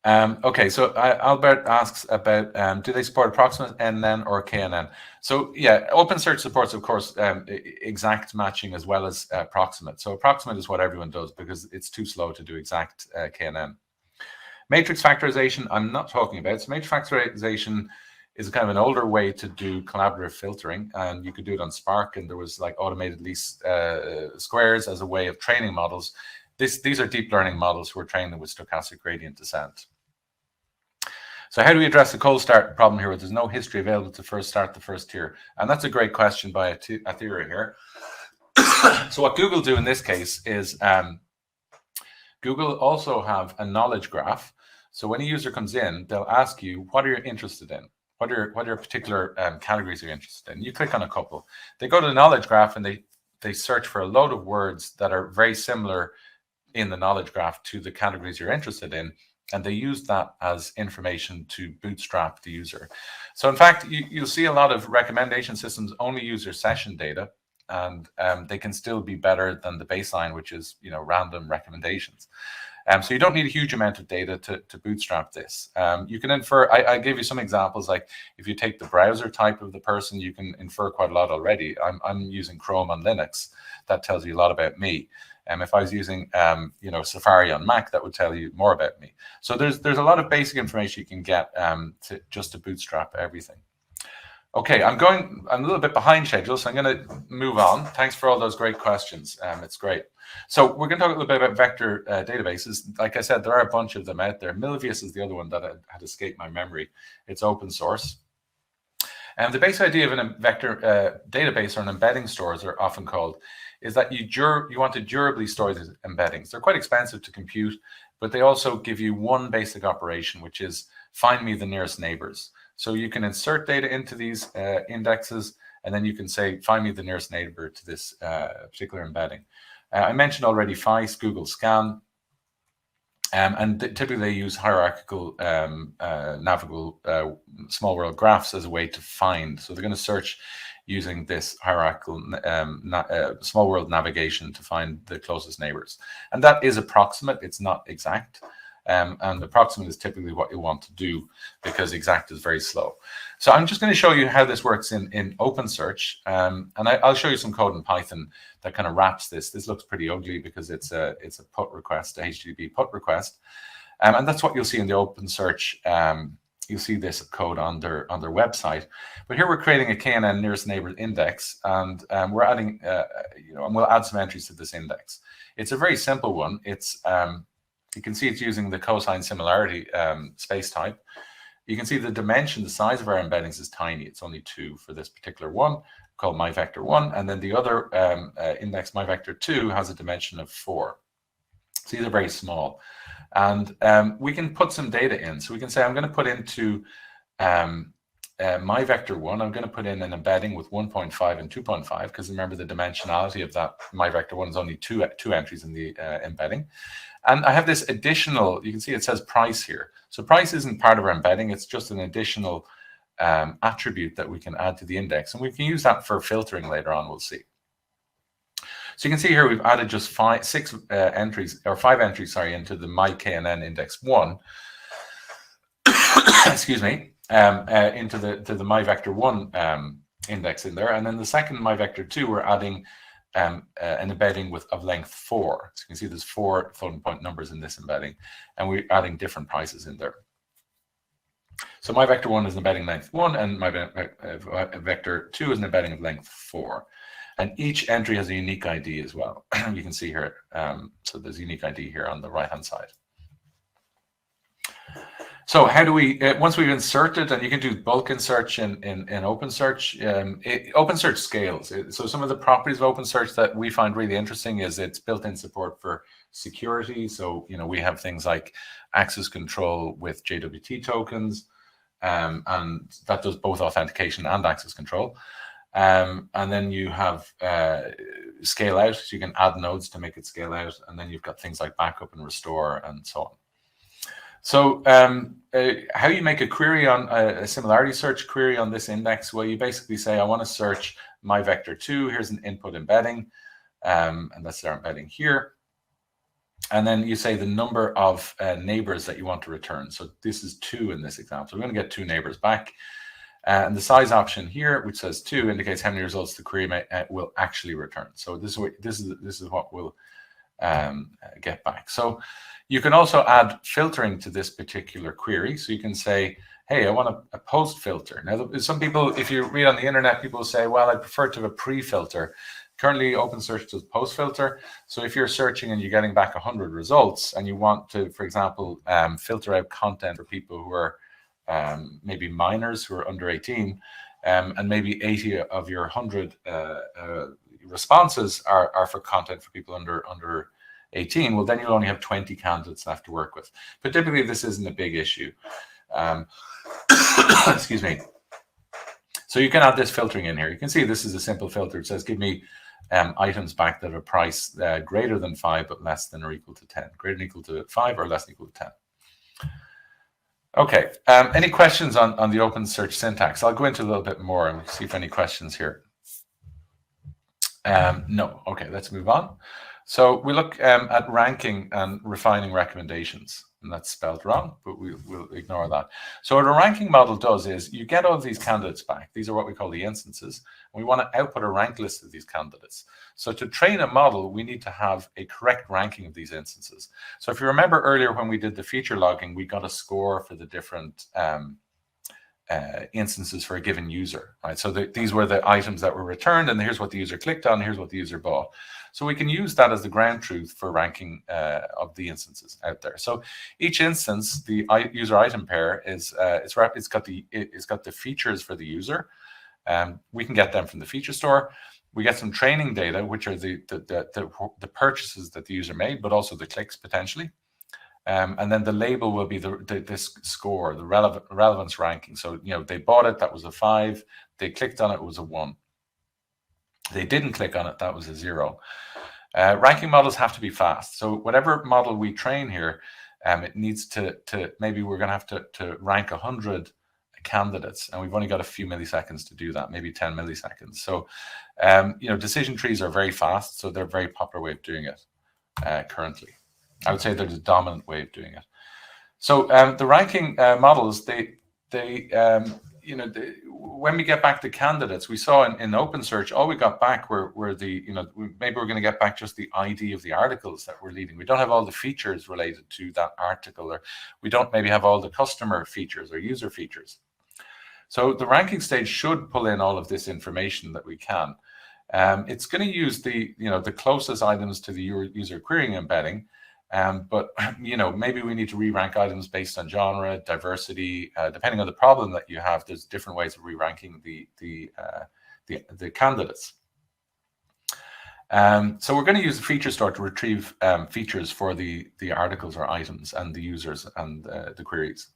Okay, so Albert asks about do they support approximate NN or KNN? So yeah, OpenSearch supports, of course, exact matching as well as approximate. So approximate is what everyone does because it's too slow to do exact KNN. Matrix factorization, I'm not talking about. So matrix factorization is kind of an older way to do collaborative filtering, and you could do it on Spark, and there was like automated least squares as a way of training models. These are deep learning models who are trained with stochastic gradient descent. So how do we address the cold start problem here where there's no history available to start the first tier? And that's a great question by Athira here. So what Google do in this case is Google also have a knowledge graph. So when a user comes in, they'll ask you, what are you interested in? What are particular categories you're interested in? You click on a couple. They go to the knowledge graph and they search for a load of words that are very similar in the knowledge graph to the categories you're interested in, and they use that as information to bootstrap the user. So in fact, you'll see a lot of recommendation systems only use your session data, and they can still be better than the baseline, which is random recommendations. So you don't need a huge amount of data to bootstrap this. You can infer, I gave you some examples, like if you take the browser type of the person, you can infer quite a lot already. I'm using Chrome on Linux. That tells you a lot about me. If I was using Safari on Mac, that would tell you more about me. So there's a lot of basic information you can get to bootstrap everything. Okay, I'm a little bit behind schedule, so I'm going to move on. Thanks for all those great questions. It's great. So we're going to talk a little bit about vector databases. Like I said, there are a bunch of them out there. Milvius is the other one that had escaped my memory. It's open source. And the basic idea of a vector database, or an embedding store, as they're often called, is that you want to durably store these embeddings. They're quite expensive to compute, but they also give you one basic operation, which is find me the nearest neighbors. So you can insert data into these indexes, and then you can say, find me the nearest neighbor to this particular embedding. I mentioned already FICE, Google Scan, and typically they use hierarchical navigable small world graphs as a way to find. So they're going to search using this hierarchical small world navigation to find the closest neighbors. And that is approximate, it's not exact. And approximate is typically what you want to do because exact is very slow. So I'm just going to show you how this works in OpenSearch. And I'll show you some code in Python that kind of wraps this. This looks pretty ugly because it's a put request, a HTTP put request. And that's what you'll see in the OpenSearch. You'll see this code on their website. But here we're creating a KNN nearest neighbor index, and we're adding, and we'll add some entries to this index. It's a very simple one. It's you can see it's using the cosine similarity space type. You can see the dimension, the size of our embeddings is tiny. It's only 2 for this particular one called myVector1, and then the other index myVector2 has a dimension of 4. So these are very small. And we can put some data in. So we can say, I'm going to put into my vector 1, I'm going to put in an embedding with 1.5 and 2.5, because remember the dimensionality of that my vector 1 is only two entries in the embedding. And I have this additional, you can see it says price here. So price isn't part of our embedding, it's just an additional attribute that we can add to the index. And we can use that for filtering later on, we'll see. So you can see here we've added just 5 entries into the my KNN index 1. Excuse me, into the my vector 1 index in there, and then the second my vector 2 we're adding an embedding of length 4. So you can see there's 4 floating point numbers in this embedding, and we're adding different prices in there. So my vector 1 is an embedding length 1, and my vector 2 is an embedding of length 4. And each entry has a unique ID as well. You can see here, so there's a unique ID here on the right-hand side. So how do we, once we've inserted, and you can do bulk insert in OpenSearch, OpenSearch scales. So some of the properties of OpenSearch that we find really interesting is its built-in support for security. So, we have things like access control with JWT tokens, and that does both authentication and access control. And then you have scale out, so you can add nodes to make it scale out, and then you've got things like backup and restore and so on. So how you make a query on a similarity search query on this index? Well, you basically say, I want to search my vector 2. Here's an input embedding, and that's our embedding here. And then you say the number of neighbors that you want to return. So this is 2 in this example. So we're going to get 2 neighbors back. And the size option here, which says 2, indicates how many results the query will actually return. So this is what we'll get back. So you can also add filtering to this particular query. So you can say, hey, I want a post filter. Now, some people, if you read on the internet, people say, well, I prefer to have a pre-filter. Currently, OpenSearch does post filter. So if you're searching and you're getting back 100 results and you want to, for example, filter out content for people who are maybe minors who are under 18, and maybe 80 of your 100 responses are for content for people under 18, well, then you'll only have 20 candidates left to work with. But typically, this isn't a big issue. Excuse me. So you can add this filtering in here. You can see this is a simple filter. It says, give me items back that have a price greater than 5, but less than or equal to 10. Greater than or equal to 5 or less than or equal to 10. Okay, any questions on the OpenSearch syntax? I'll go into a little bit more and see if any questions here. No, okay, let's move on. So we look at ranking and refining recommendations, and that's spelled wrong, but we'll ignore that. So what a ranking model does is you get all of these candidates back. These are what we call the instances. And we want to output a rank list of these candidates. So to train a model, we need to have a correct ranking of these instances. So if you remember earlier when we did the feature logging, we got a score for the different instances for a given user, right? So these were the items that were returned, and here's what the user clicked on, here's what the user bought. So we can use that as the ground truth for ranking of the instances out there. So each instance, the user item pair is it's got the features for the user. We can get them from the feature store. We get some training data, which are the purchases that the user made, but also the clicks potentially. And then the label will be this score, the relevance ranking. So, they bought it, that was a 5. They clicked on it, it was a 1. They didn't click on it, that was a 0. Ranking models have to be fast. So whatever model we train here, it needs to maybe we're going to have to rank 100 candidates, and we've only got a few milliseconds to do that, maybe 10 milliseconds. So, decision trees are very fast, so they're a very popular way of doing it currently. I would say they're the dominant way of doing it. So the ranking models, when we get back the candidates, we saw in OpenSearch, all we got back were the, maybe we're going to get back just the ID of the articles that we're leading. We don't have all the features related to that article, or we don't maybe have all the customer features or user features. So the ranking stage should pull in all of this information that we can. It's going to use the closest items to the user querying embedding. But maybe we need to re-rank items based on genre, diversity, depending on the problem that you have. There's different ways of re-ranking the candidates. So we're going to use the feature store to retrieve features for the articles or items and the users and the queries.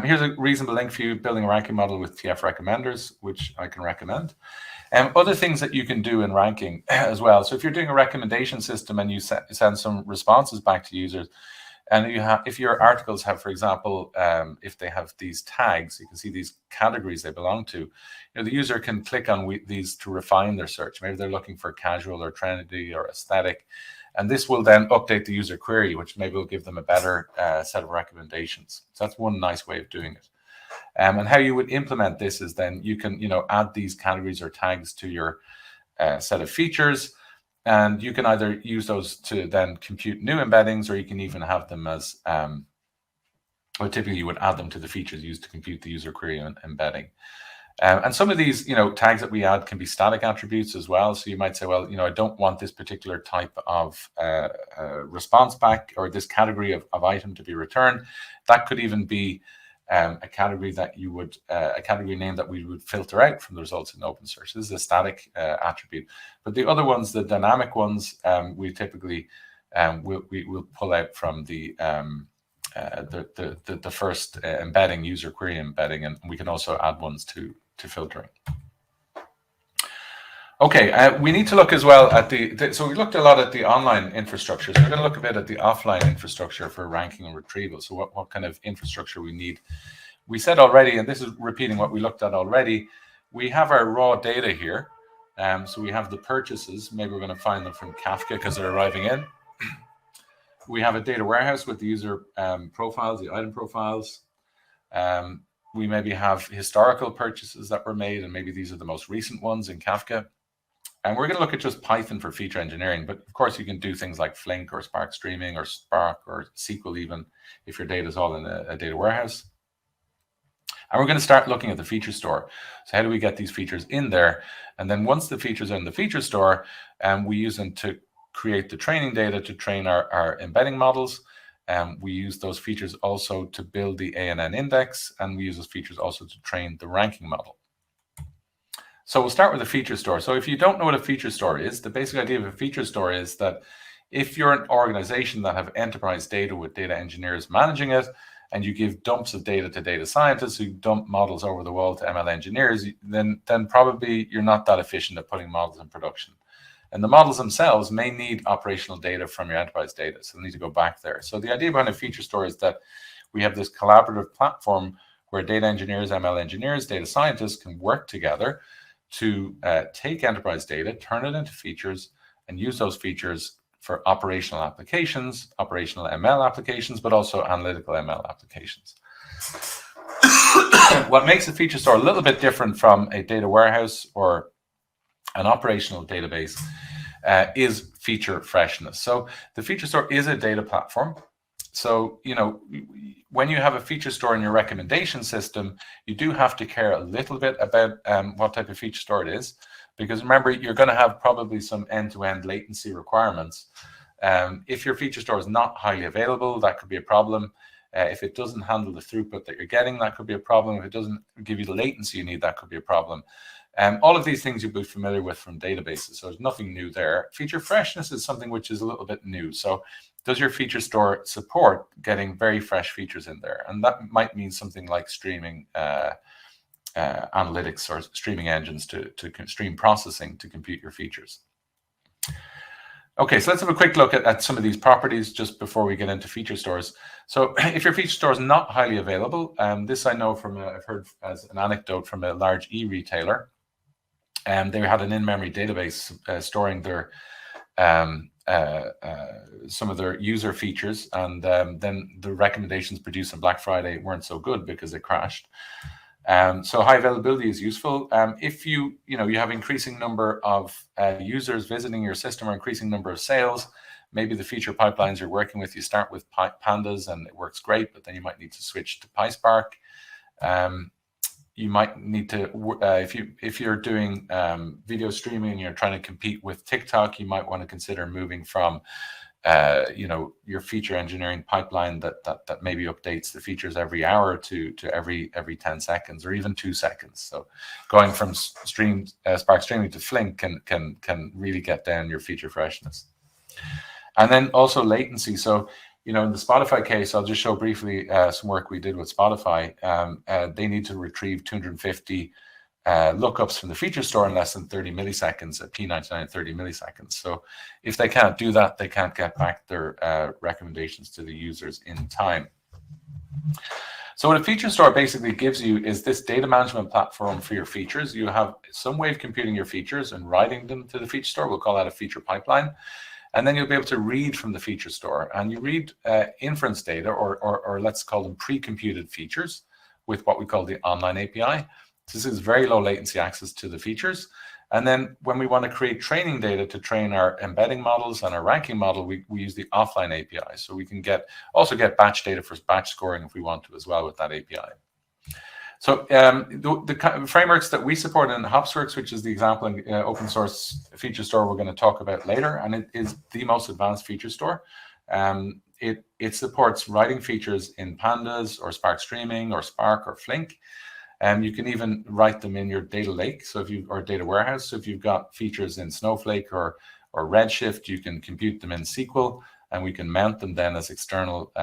Here's a reasonable link for you, building a ranking model with TF recommenders, which I can recommend. Other things that you can do in ranking as well. So if you're doing a recommendation system and you send some responses back to users, and if your articles have, for example, if they have these tags, you can see these categories they belong to. The user can click on these to refine their search. Maybe they're looking for casual or trendy or aesthetic, and this will then update the user query, which maybe will give them a better set of recommendations. So that's one nice way of doing it. And how you would implement this is then you can add these categories or tags to your set of features. And you can either use those to then compute new embeddings, or you can even have them as, well, typically you would add them to the features used to compute the user query and embedding. And some of these, tags that we add can be static attributes as well. So you might say, well, I don't want this particular type of response back, or this category of item to be returned. That could even be a category that you would a category name that we would filter out from the results in OpenSearch. This is a static attribute, but the other ones, the dynamic ones, we typically we'll pull out from the first embedding, user query embedding, and we can also add ones to filtering. Okay, we need to look as well at so we looked a lot at the online infrastructure. So we're going to look a bit at the offline infrastructure for ranking and retrieval. So what kind of infrastructure we need. We said already, and this is repeating what we looked at already, we have our raw data here. So we have the purchases. Maybe we're going to find them from Kafka because they're arriving in. We have a data warehouse with the user profiles, the item profiles. We maybe have historical purchases that were made, and maybe these are the most recent ones in Kafka. And we're going to look at just Python for feature engineering, but of course you can do things like Flink or Spark Streaming or Spark or SQL even if your data is all in a data warehouse. And we're going to start looking at the feature store. So how do we get these features in there? And then once the features are in the feature store, we use them to create the training data to train our embedding models. We use those features also to build the ANN index, and we use those features also to train the ranking model. So we'll start with the feature store. So if you don't know what a feature store is, the basic idea of a feature store is that if you're an organization that have enterprise data with data engineers managing it, and you give dumps of data to data scientists who dump models over the wall to ML engineers, then probably you're not that efficient at putting models in production. And the models themselves may need operational data from your enterprise data, so they need to go back there. So the idea behind a feature store is that we have this collaborative platform where data engineers, ML engineers, data scientists can work together to take enterprise data, turn it into features, and use those features for operational applications, operational ML applications, but also analytical ML applications. What makes a feature store a little bit different from a data warehouse or an operational database is feature freshness. So the feature store is a data platform. So, when you have a feature store in your recommendation system, you do have to care a little bit about what type of feature store it is, because remember, you're going to have probably some end-to-end latency requirements. If your feature store is not highly available, that could be a problem. If it doesn't handle the throughput that you're getting, that could be a problem. If it doesn't give you the latency you need, that could be a problem. All of these things you'll be familiar with from databases, so there's nothing new there. Feature freshness is something which is a little bit new. So does your feature store support getting very fresh features in there? And that might mean something like streaming analytics or streaming engines to stream processing to compute your features. Okay, so let's have a quick look at some of these properties just before we get into feature stores. So if your feature store is not highly available, this I know from, I've heard as an anecdote from a large e-retailer. They had an in-memory database storing their some of their user features, and then the recommendations produced on Black Friday weren't so good because it crashed. So high availability is useful. If you have increasing number of users visiting your system or increasing number of sales, maybe the feature pipelines you're working with, you start with pandas and it works great, but then you might need to switch to PySpark. You might need to, if you're doing video streaming and you're trying to compete with TikTok, you might want to consider moving from your feature engineering pipeline that maybe updates the features every hour to every 10 seconds or even 2 seconds. So going from Spark streaming to Flink can really get down your feature freshness. And then also latency. So in the Spotify case, I'll just show briefly some work we did with Spotify. They need to retrieve 250 lookups from the feature store in less than 30 milliseconds, at P99 30 milliseconds. So if they can't do that, they can't get back their recommendations to the users in time. So what a feature store basically gives you is this data management platform for your features. You have some way of computing your features and writing them to the feature store. We'll call that a feature pipeline. And then you'll be able to read from the feature store. And you read inference data, or let's call them pre-computed features, with what we call the online API. This is very low latency access to the features. And then when we want to create training data to train our embedding models and our ranking model, we use the offline API. So we can also get batch data for batch scoring if we want to as well with that API. So the frameworks that we support in Hopsworks, which is the example in open source feature store we're going to talk about later, and it is the most advanced feature store. It supports writing features in Pandas or Spark Streaming or Spark or Flink. You can even write them in your data lake, or data warehouse. So if you've got features in Snowflake or Redshift, you can compute them in SQL, and we can mount them then as external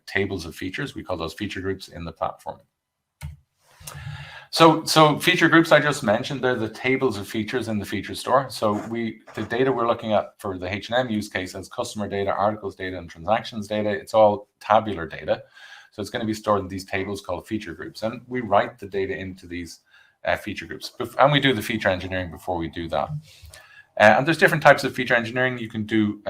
tables of features. We call those feature groups in the platform. So feature groups I just mentioned, they're the tables of features in the feature store. So the data we're looking at for the H&M use case as customer data, articles data, and transactions data. It's all tabular data. So it's going to be stored in these tables called feature groups. And we write the data into these feature groups. And we do the feature engineering before we do that. And there's different types of feature engineering. You can do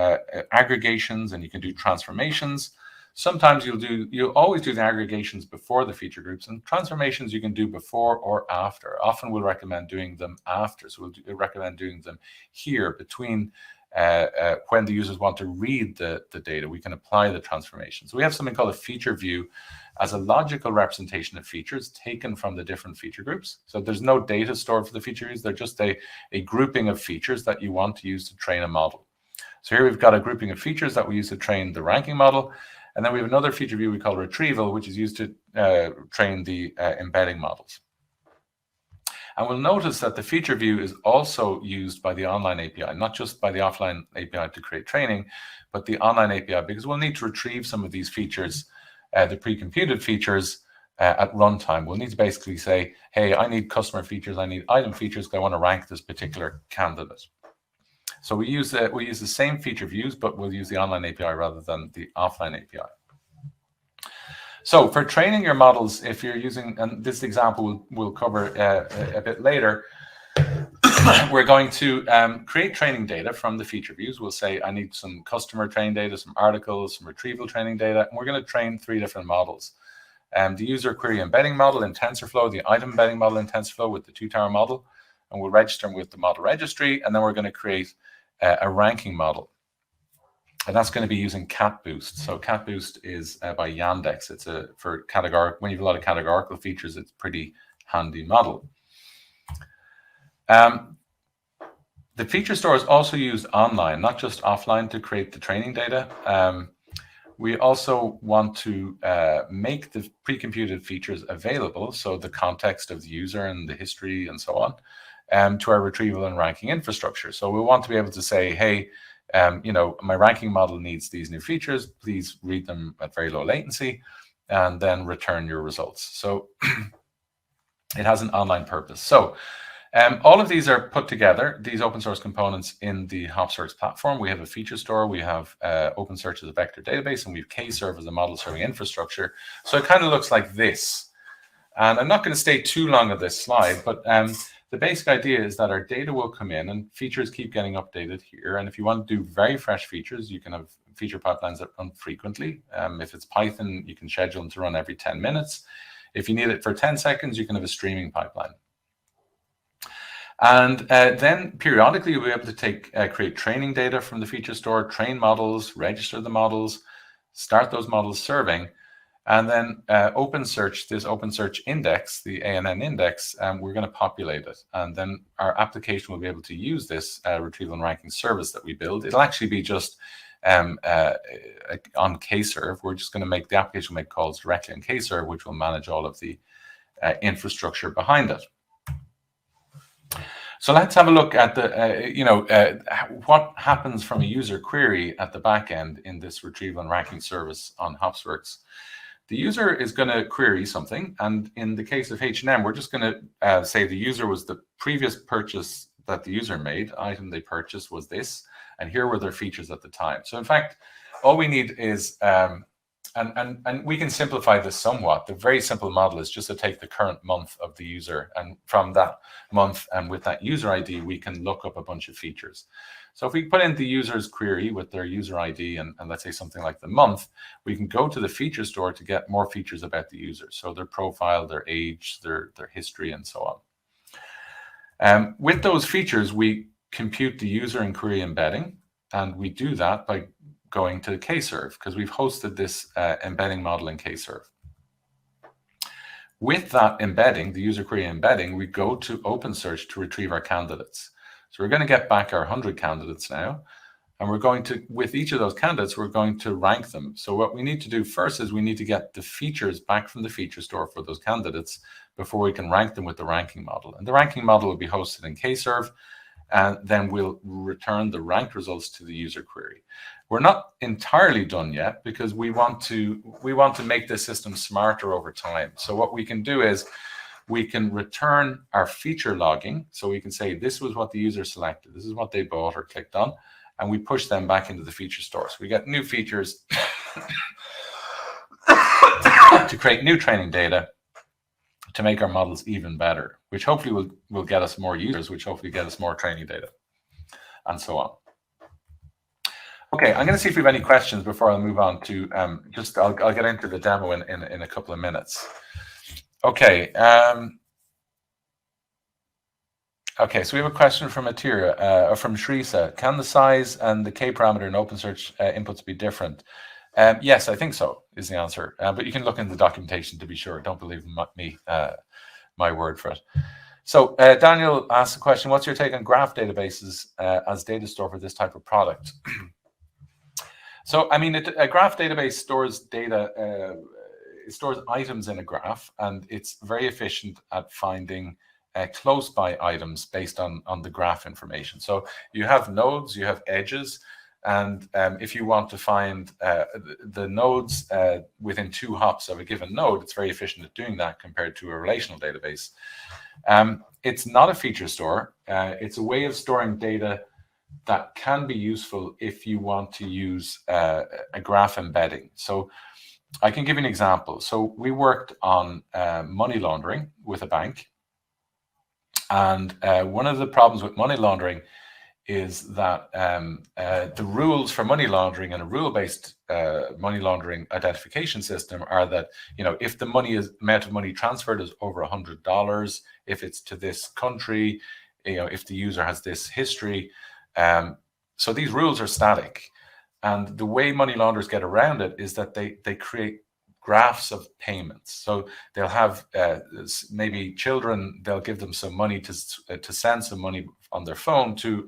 aggregations and you can do transformations. Sometimes you'll always do the aggregations before the feature groups, and transformations you can do before or after. Often we'll recommend doing them after. So we'll recommend doing them here between when the users want to read the data. We can apply the transformation. So we have something called a feature view as a logical representation of features taken from the different feature groups. So there's no data stored for the feature views. They're just a grouping of features that you want to use to train a model. So here we've got a grouping of features that we use to train the ranking model. And then we have another feature view we call retrieval, which is used to train the embedding models. And we'll notice that the feature view is also used by the online API, not just by the offline API to create training, but the online API, because we'll need to retrieve some of these features, the pre-computed features, at runtime. We'll need to basically say, hey, I need customer features, I need item features, because I want to rank this particular candidate. So we use the same feature views, but we'll use the online API rather than the offline API. So for training your models, if you're using, and this example we'll cover a bit later, we're going to create training data from the feature views. We'll say, I need some customer training data, some articles, some retrieval training data, and we're going to train 3 different models. The user query embedding model in TensorFlow, the item embedding model in TensorFlow with the 2-tower model, and we'll register them with the model registry, and then we're going to create a ranking model. And that's going to be using CatBoost. So CatBoost is by Yandex. It's for categorical. When you have a lot of categorical features, it's a pretty handy model. The feature store is also used online, not just offline, to create the training data. We also want to make the pre-computed features available, so the context of the user and the history and so on, to our retrieval and ranking infrastructure. So we want to be able to say, hey, my ranking model needs these new features. Please read them at very low latency, and then return your results. So it has an online purpose. So all of these are put together, these open source components, in the Hopsworks platform. We have a feature store, we have OpenSearch as a vector database, and we have Kserve as a model serving infrastructure. So it kind of looks like this. And I'm not going to stay too long on this slide, but the basic idea is that our data will come in and features keep getting updated here. And if you want to do very fresh features, you can have feature pipelines that run frequently. If it's Python, you can schedule them to run every 10 minutes. If you need it for 10 seconds, you can have a streaming pipeline. And then periodically you'll be able to create training data from the feature store, train models, register the models, start those models serving, and then OpenSearch, this OpenSearch index, the ANN index, we're going to populate it. And then our application will be able to use this retrieval and ranking service that we build. It'll actually be just on Kserve. We're just going to make the application make calls directly on Kserve, which will manage all of the infrastructure behind it. So let's have a look at the, what happens from a user query at the back end in this retrieval and ranking service on Hopsworks. The user is going to query something, and in the case of H&M, we're just going to say the user was the previous purchase that the user made. Item they purchased was this, and here were their features at the time. So in fact, all we need is, and we can simplify this somewhat. The very simple model is just to take the current month of the user, and from that month and with that user ID, we can look up a bunch of features. So if we put in the user's query with their user ID and let's say something like the month, we can go to the feature store to get more features about the user. So their profile, their age, their history, and so on. With those features, we compute the user and query embedding, and we do that by going to Kserve because we've hosted this embedding model in Kserve. With that embedding, the user query embedding, we go to OpenSearch to retrieve our candidates. So we're going to get back our 100 candidates now, and we're going to, with each of those candidates, we're going to rank them. So what we need to do first is we need to get the features back from the feature store for those candidates before we can rank them with the ranking model. And the ranking model will be hosted in Kserve, and then we'll return the ranked results to the user query. We're not entirely done yet because we want to make the system smarter over time. So what we can do is we can return our feature logging. So we can say this was what the user selected, this is what they bought or clicked on, and we push them back into the feature store. So we get new features to create new training data to make our models even better, which hopefully will get us more users, which hopefully get us more training data, and so on. Okay, I'm going to see if we have any questions before I move on to I'll get into the demo in a couple of minutes. Okay. Okay, so we have a question from Atira, or from Shrisa. Can the size and the K parameter in OpenSearch inputs be different? Yes, I think so, is the answer. But you can look in the documentation to be sure. Don't believe me, my word for it. So Daniel asked the question, what's your take on graph databases as data store for this type of product? So, I mean, a graph database stores data, it stores items in a graph, and it's very efficient at finding close by items based on the graph information. So you have nodes, you have edges, and if you want to find the nodes within 2 hops of a given node, it's very efficient at doing that compared to a relational database. It's not a feature store. It's a way of storing data that can be useful if you want to use a graph embedding. So I can give you an example. So we worked on money laundering with a bank. And one of the problems with money laundering is that the rules for money laundering and a rule-based money laundering identification system are that, if the amount of money transferred is over $100, if it's to this country, if the user has this history. So these rules are static. And the way money launderers get around it is that they create graphs of payments. So they'll have maybe children, they'll give them some money to send some money on their phone to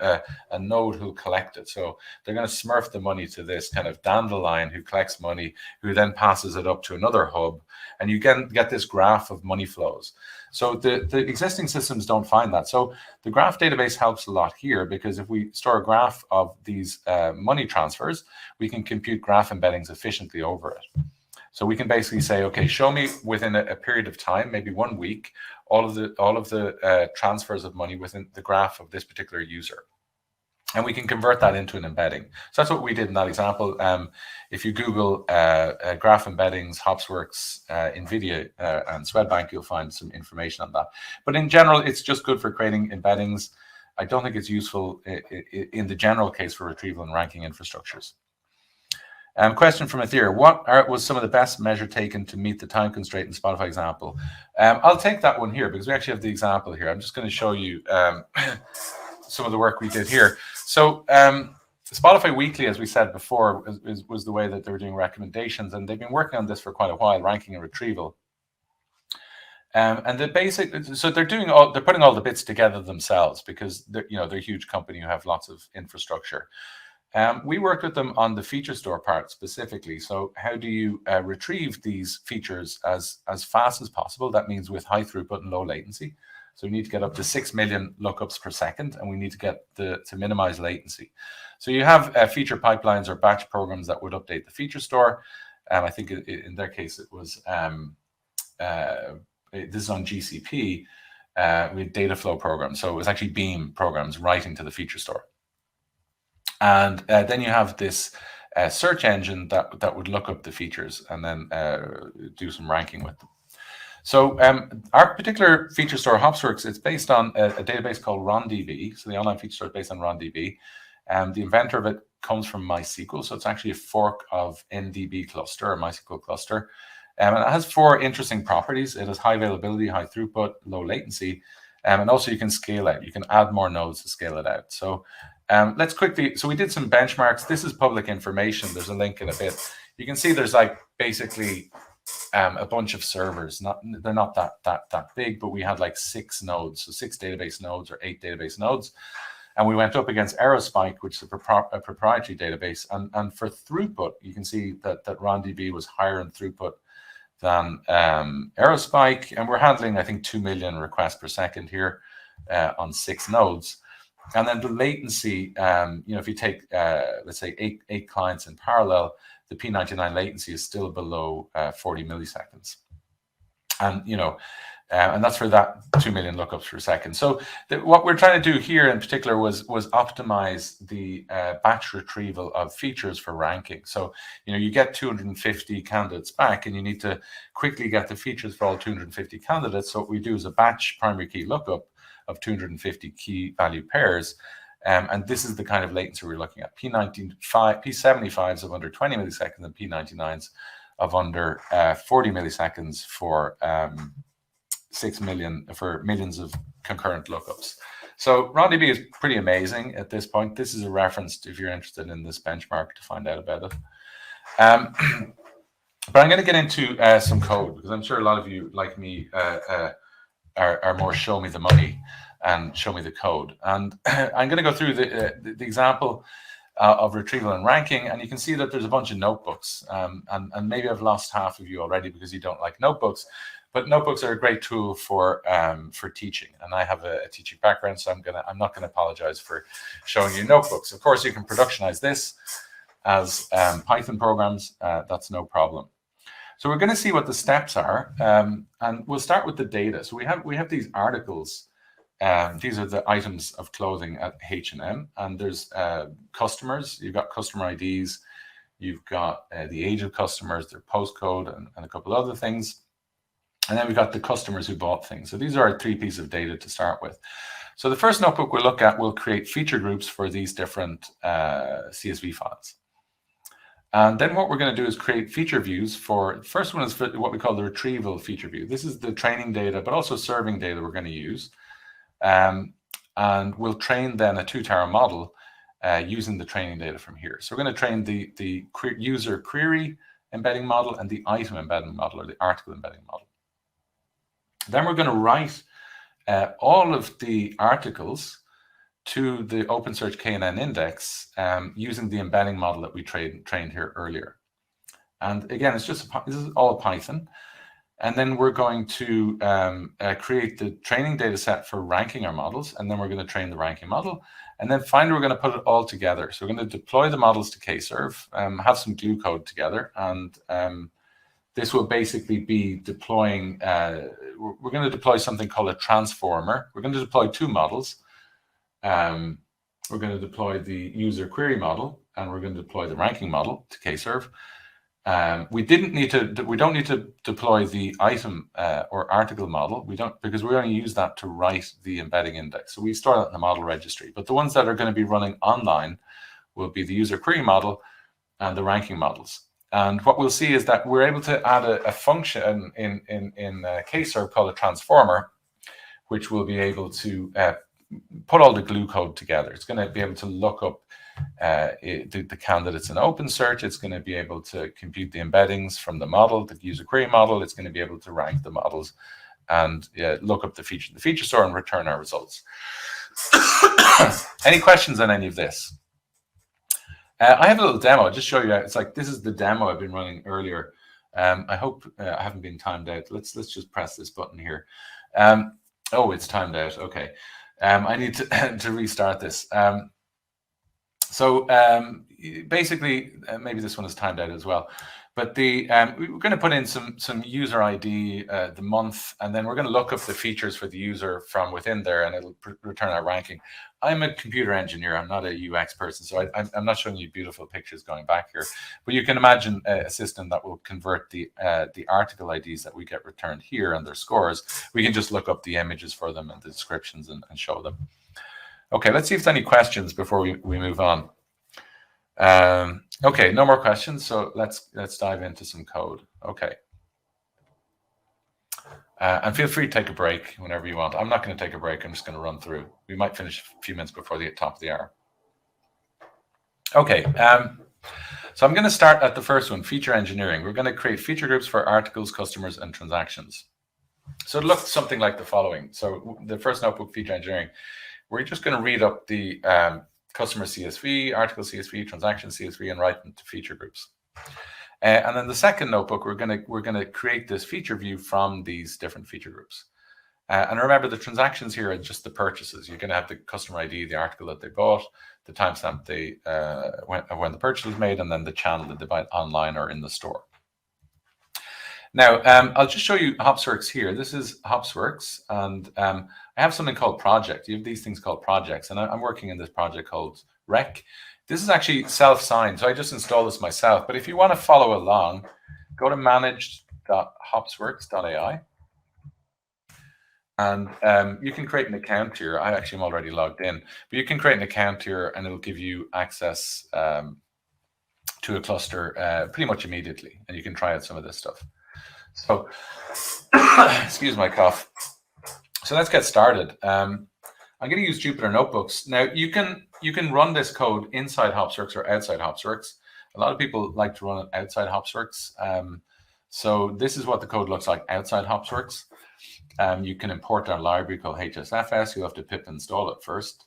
a node who'll collect it. So they're going to smurf the money to this kind of dandelion who collects money, who then passes it up to another hub, and you get this graph of money flows. So the existing systems don't find that. So the graph database helps a lot here, because if we store a graph of these money transfers, we can compute graph embeddings efficiently over it. So we can basically say, okay, show me within a period of time, maybe 1 week, all of the transfers of money within the graph of this particular user. And we can convert that into an embedding. So that's what we did in that example. If you Google graph embeddings, Hopsworks, NVIDIA, and Swedbank, you'll find some information on that. But in general, it's just good for creating embeddings. I don't think it's useful in the general case for retrieval and ranking infrastructures. Question from Athira. What was some of the best measure taken to meet the time constraint in Spotify example? I'll take that one here because we actually have the example here. I'm just going to show you some of the work we did here. So Spotify Weekly, as we said before, was the way that they were doing recommendations, and they've been working on this for quite a while, ranking and retrieval. And the basic, so they're putting all the bits together themselves because they're a huge company who have lots of infrastructure. We worked with them on the feature store part specifically. So how do you retrieve these features as fast as possible? That means with high throughput and low latency. So we need to get up to 6 million lookups per second, and we need to get to minimize latency. So you have feature pipelines or batch programs that would update the feature store. I think in their case it was this is on GCP with data flow programs. So it was actually Beam programs writing to the feature store. And then you have this search engine that would look up the features and then do some ranking with them. So our particular feature store, Hopsworks, it's based on a database called RonDB. So the online feature store is based on RonDB. The inventor of it comes from MySQL. So it's actually a fork of NDB cluster, or MySQL cluster. And it has 4 interesting properties. It has high availability, high throughput, low latency. And also you can scale out. You can add more nodes to scale it out. So let's quickly, so we did some benchmarks. This is public information. There's a link in a bit. You can see there's like basically a bunch of servers. They're not that big, but we had like 6 nodes, so 6 database nodes or 8 database nodes. And we went up against Aerospike, which is a proprietary database. And for throughput, you can see that RonDB was higher in throughput than Aerospike. And we're handling, I think, 2 million requests per second here on 6 nodes. And then the latency, if you take, let's say, 8 clients in parallel, the P99 latency is still below 40 milliseconds. And, and that's for that 2 million lookups per second. So what we're trying to do here in particular was optimize the batch retrieval of features for ranking. So, you get 250 candidates back and you need to quickly get the features for all 250 candidates. So what we do is a batch primary key lookup of 250 key value pairs. And this is the kind of latency we're looking at. P75s of under 20 milliseconds and P99s of under 40 milliseconds for 6 million, for millions of concurrent lookups. So RonDB is pretty amazing at this point. This is a reference if you're interested in this benchmark to find out about it. But I'm going to get into some code because I'm sure a lot of you, like me, are more show me the money and show me the code. And I'm going to go through the example of retrieval and ranking, and you can see that there's a bunch of notebooks. And maybe I've lost half of you already because you don't like notebooks. But notebooks are a great tool for teaching, and I have a teaching background, so I'm not gonna apologize for showing you notebooks. Of course, you can productionize this as Python programs. That's no problem. So we're going to see what the steps are, and we'll start with the data. So we have these articles. These are the items of clothing at H&M, and there's customers. You've got customer IDs. You've got the age of customers, their postcode, and a couple other things. And then we've got the customers who bought things. So these are our 3 pieces of data to start with. So the first notebook we'll look at will create feature groups for these different CSV files. And then what we're going to do is create feature views for, the first one is for what we call the retrieval feature view. This is the training data, but also serving data we're going to use. And we'll train then a 2-tower model using the training data from here. So we're going to train the user query embedding model and the item embedding model, or the article embedding model. Then we're going to write all of the articles to the OpenSearch KNN index using the embedding model that we trained here earlier. And again, this is all Python. And then we're going to create the training data set for ranking our models. And then we're going to train the ranking model. And then finally, we're going to put it all together. So we're going to deploy the models to Kserve, have some glue code together. And this will basically be deploying, we're going to deploy something called a transformer. We're going to deploy 2 models. We're going to deploy the user query model, and we're going to deploy the ranking model to Kserve. We don't need to deploy the item or article model. Because we only use that to write the embedding index. So we store that in the model registry. But the ones that are going to be running online will be the user query model and the ranking models. And what we'll see is that we're able to add a function in Kserve called a transformer, which will be able to put all the glue code together. It's going to be able to look up the candidates in OpenSearch. It's going to be able to compute the embeddings from the model, the user query model. It's going to be able to rank the models and look up the feature store and return our results. Any questions on any of this? I have a little demo. I'll just show you. It's like, this is the demo I've been running earlier. I hope I haven't been timed out. Let's just press this button here. Oh, it's timed out. Okay. I need to to restart this. Basically, maybe this one is timed out as well. But the we're going to put in some user ID, the month, and then we're going to look up the features for the user from within there, and it'll return our ranking. I'm a computer engineer. I'm not a UX person, so I'm not showing you beautiful pictures going back here. But you can imagine a system that will convert the article IDs that we get returned here and their scores. We can just look up the images for them and the descriptions and show them. Okay, let's see if there's any questions before we move on. Okay, no more questions, so let's dive into some code. Okay. And feel free to take a break whenever you want. I'm not going to take a break. I'm just going to run through. We might finish a few minutes before the top of the hour. Okay, so I'm going to start at the first one, feature engineering. We're going to create feature groups for articles, customers, and transactions. So it looks something like the following. So the first notebook, feature engineering, we're just going to read up the customer CSV, article CSV, transaction CSV, and write them to feature groups. And then the second notebook, we're gonna create this feature view from these different feature groups. And remember, the transactions here are just the purchases. You're going to have the customer ID, the article that they bought, the timestamp they when the purchase was made, and then the channel that they buy online or in the store. Now, I'll just show you Hopsworks here. This is Hopsworks, and I have something called project. You have these things called projects, and I'm working in this project called Rec. This is actually self-signed, so I just installed this myself. But if you want to follow along, go to managed.hopsworks.ai, and you can create an account here. I actually am already logged in, but you can create an account here, and it'll give you access to a cluster pretty much immediately, and you can try out some of this stuff. So, excuse my cough. So let's get started. I'm going to use Jupyter Notebooks. Now, you can run this code inside Hopsworks or outside Hopsworks. A lot of people like to run it outside Hopsworks. So this is what the code looks like outside Hopsworks. You can import our library called HSFS. You'll have to pip install it first.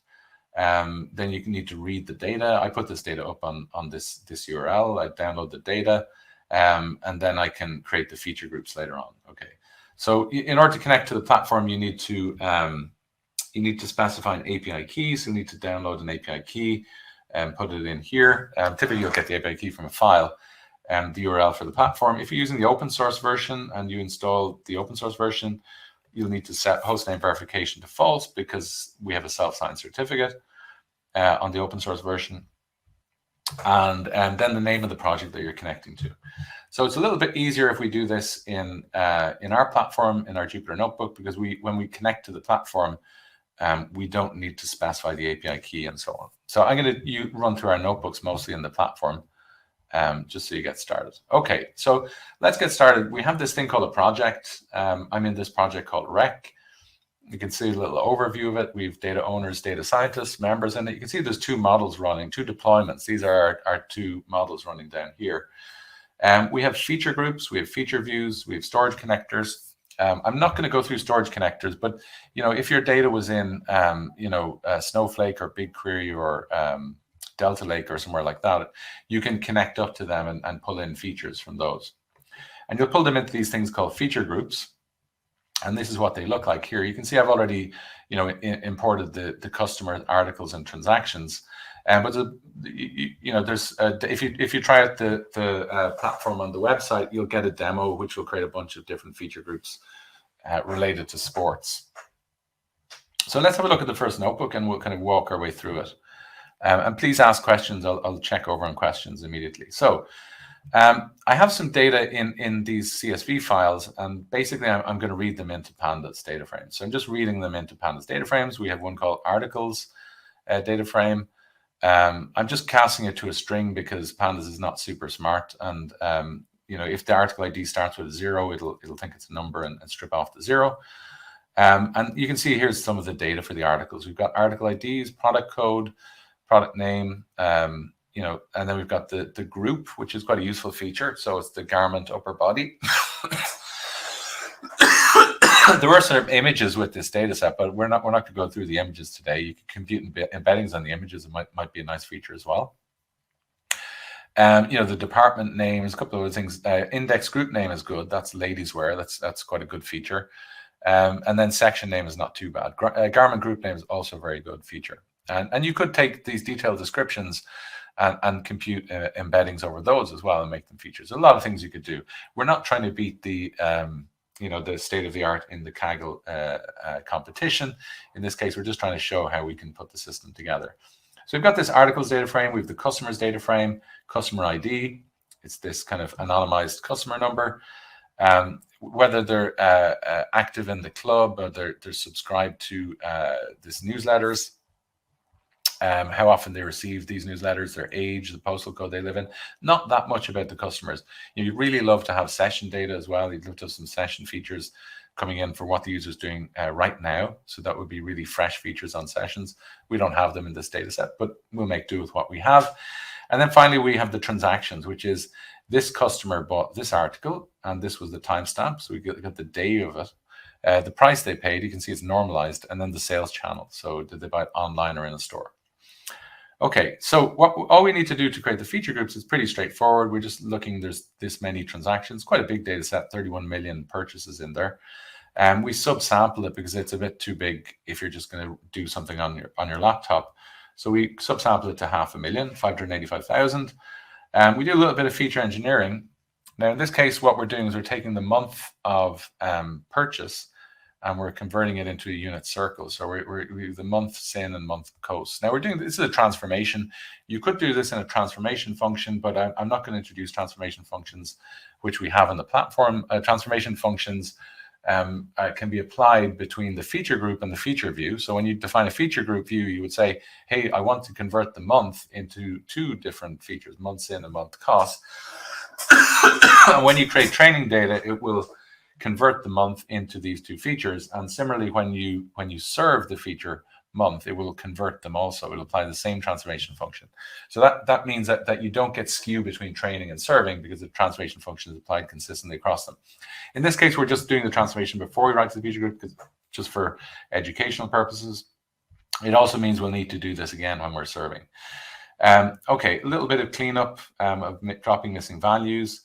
Then you need to read the data. I put this data up on this URL. I download the data, and then I can create the feature groups later on. Okay. So in order to connect to the platform, you need to specify an API key. So you need to download an API key and put it in here. Typically, you'll get the API key from a file and the URL for the platform. If you're using the open source version and you install the open source version, you'll need to set hostname verification to false because we have a self-signed certificate on the open source version. And then the name of the project that you're connecting to. So it's a little bit easier if we do this in our platform, in our Jupyter Notebook, because when we connect to the platform, we don't need to specify the API key and so on. So I'm going to run through our notebooks mostly in the platform, just so you get started. Okay, so let's get started. We have this thing called a project. I'm in this project called Rec. You can see a little overview of it. We have data owners, data scientists, members in it. You can see there's two models running, two deployments. These are our two models running down here. We have feature groups, we have feature views, we have storage connectors. I'm not going to go through storage connectors, but if your data was in Snowflake or BigQuery or Delta Lake or somewhere like that, you can connect up to them and pull in features from those. And you'll pull them into these things called feature groups. And this is what they look like here. You can see I've already, imported the customer articles and transactions. But there's if you try out the platform on the website, you'll get a demo which will create a bunch of different feature groups related to sports. So let's have a look at the first notebook, and we'll kind of walk our way through it. And please ask questions. I'll check over on questions immediately. So. I have some data in these CSV files, and basically I'm going to read them into Pandas data frames. So I'm just reading them into Pandas data frames. We have one called articles data frame. I'm just casting it to a string because Pandas is not super smart, and if the article ID starts with a 0, it'll think it's a number and strip off the 0. And you can see here's some of the data for the articles. We've got article IDs, product code, product name. And then we've got the group, which is quite a useful feature. So it's the garment upper body. There were some images with this data set, but we're not going to go through the images today. You can compute embeddings on the images. It might be a nice feature as well. The department names, a couple of other things. Index group name is good. That's ladies wear. That's quite a good feature. And then section name is not too bad. Garment group name is also a very good feature. And you could take these detailed descriptions and compute embeddings over those as well and make them features. A lot of things you could do. We're not trying to beat the the state of the art in the Kaggle competition. In this case, we're just trying to show how we can put the system together. So we've got this articles data frame, we have the customer's data frame, customer ID. It's this kind of anonymized customer number. Whether they're active in the club or they're subscribed to this newsletters, how often they receive these newsletters, their age, the postal code they live in. Not that much about the customers. You'd really love to have session data as well. You'd love to have some session features coming in for what the user is doing right now. So that would be really fresh features on sessions. We don't have them in this data set, but we'll make do with what we have. And then finally, we have the transactions, which is this customer bought this article, and this was the timestamp. So we got the day of it. The price they paid, you can see it's normalized, and then the sales channel. So did they buy it online or in a store? Okay, so all we need to do to create the feature groups is pretty straightforward. We're just looking, there's this many transactions, quite a big data set, 31 million purchases in there. We subsample it because it's a bit too big if you're just going to do something on your laptop. So we subsample it to 500,000, 585,000. We do a little bit of feature engineering. Now, in this case, what we're doing is we're taking the month of purchase and we're converting it into a unit circle. So we have the month sin and month coast. Now this is a transformation. You could do this in a transformation function, but I'm not going to introduce transformation functions, which we have in the platform. Transformation functions can be applied between the feature group and the feature view. So when you define a feature group view, you would say, hey, I want to convert the month into two different features, month sin and month cost. And when you create training data, it will convert the month into these two features. And similarly, when you serve the feature month, it will convert them also. It will apply the same transformation function. So that means that you don't get skew between training and serving because the transformation function is applied consistently across them. In this case, we're just doing the transformation before we write to the feature group, because just for educational purposes. It also means we'll need to do this again when we're serving. Okay, a little bit of cleanup of dropping missing values.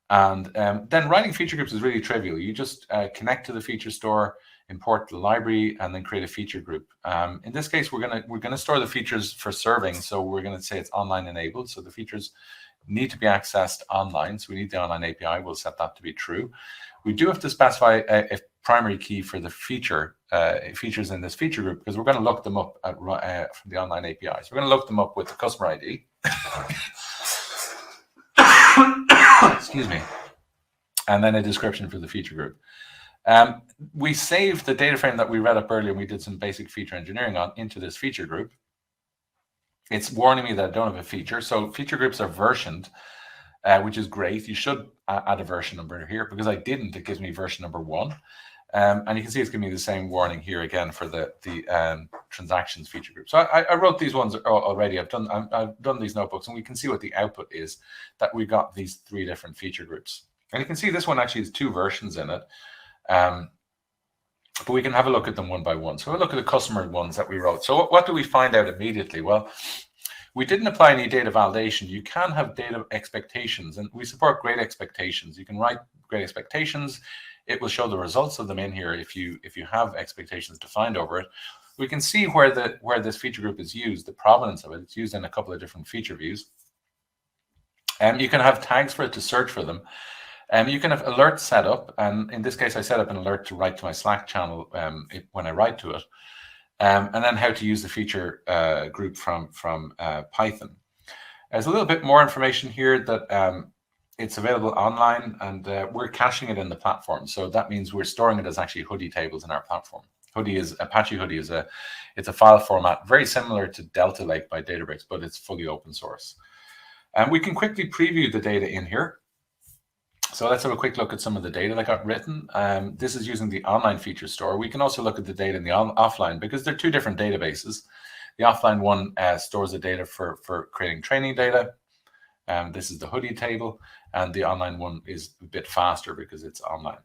And then writing feature groups is really trivial. You just connect to the feature store, import the library, and then create a feature group. In this case, we're gonna store the features for serving. So we're gonna say it's online enabled. So the features need to be accessed online. So we need the online API. We'll set that to be true. We do have to specify a primary key for the features in this feature group, because we're going to look them up from the online API. So we're going to look them up with the customer ID. Excuse me. And then a description for the feature group. We saved the data frame that we read up earlier. We did some basic feature engineering on into this feature group. It's warning me that I don't have a feature. So feature groups are versioned, which is great. You should add a version number here. Because I didn't, it gives me version number 1. And you can see it's giving me the same warning here again for the transactions feature group. So I wrote these ones already. I've done these notebooks, and we can see what the output is, that we got these 3 different feature groups. And you can see this one actually has 2 versions in it. But we can have a look at them one by one. So we'll look at the customer ones that we wrote. So what do we find out immediately? Well, we didn't apply any data validation. You can have data expectations, and we support great expectations. You can write great expectations. It will show the results of them in here if you have expectations defined over it. We can see where this feature group is used, the provenance of it. It's used in a couple of different feature views. And you can have tags for it to search for them. You can have alerts set up, and in this case, I set up an alert to write to my Slack channel when I write to it, and then how to use the feature group from Python. There's a little bit more information here that it's available online, and we're caching it in the platform. So that means we're storing it as actually hoodie tables in our platform. Apache Hoodie is a file format very similar to Delta Lake by Databricks, but it's fully open source. And we can quickly preview the data in here. So let's have a quick look at some of the data that got written. This is using the online feature store. We can also look at the data in the offline, because they're 2 different databases. The offline one stores the data for creating training data. This is the hoodie table, and the online one is a bit faster because it's online.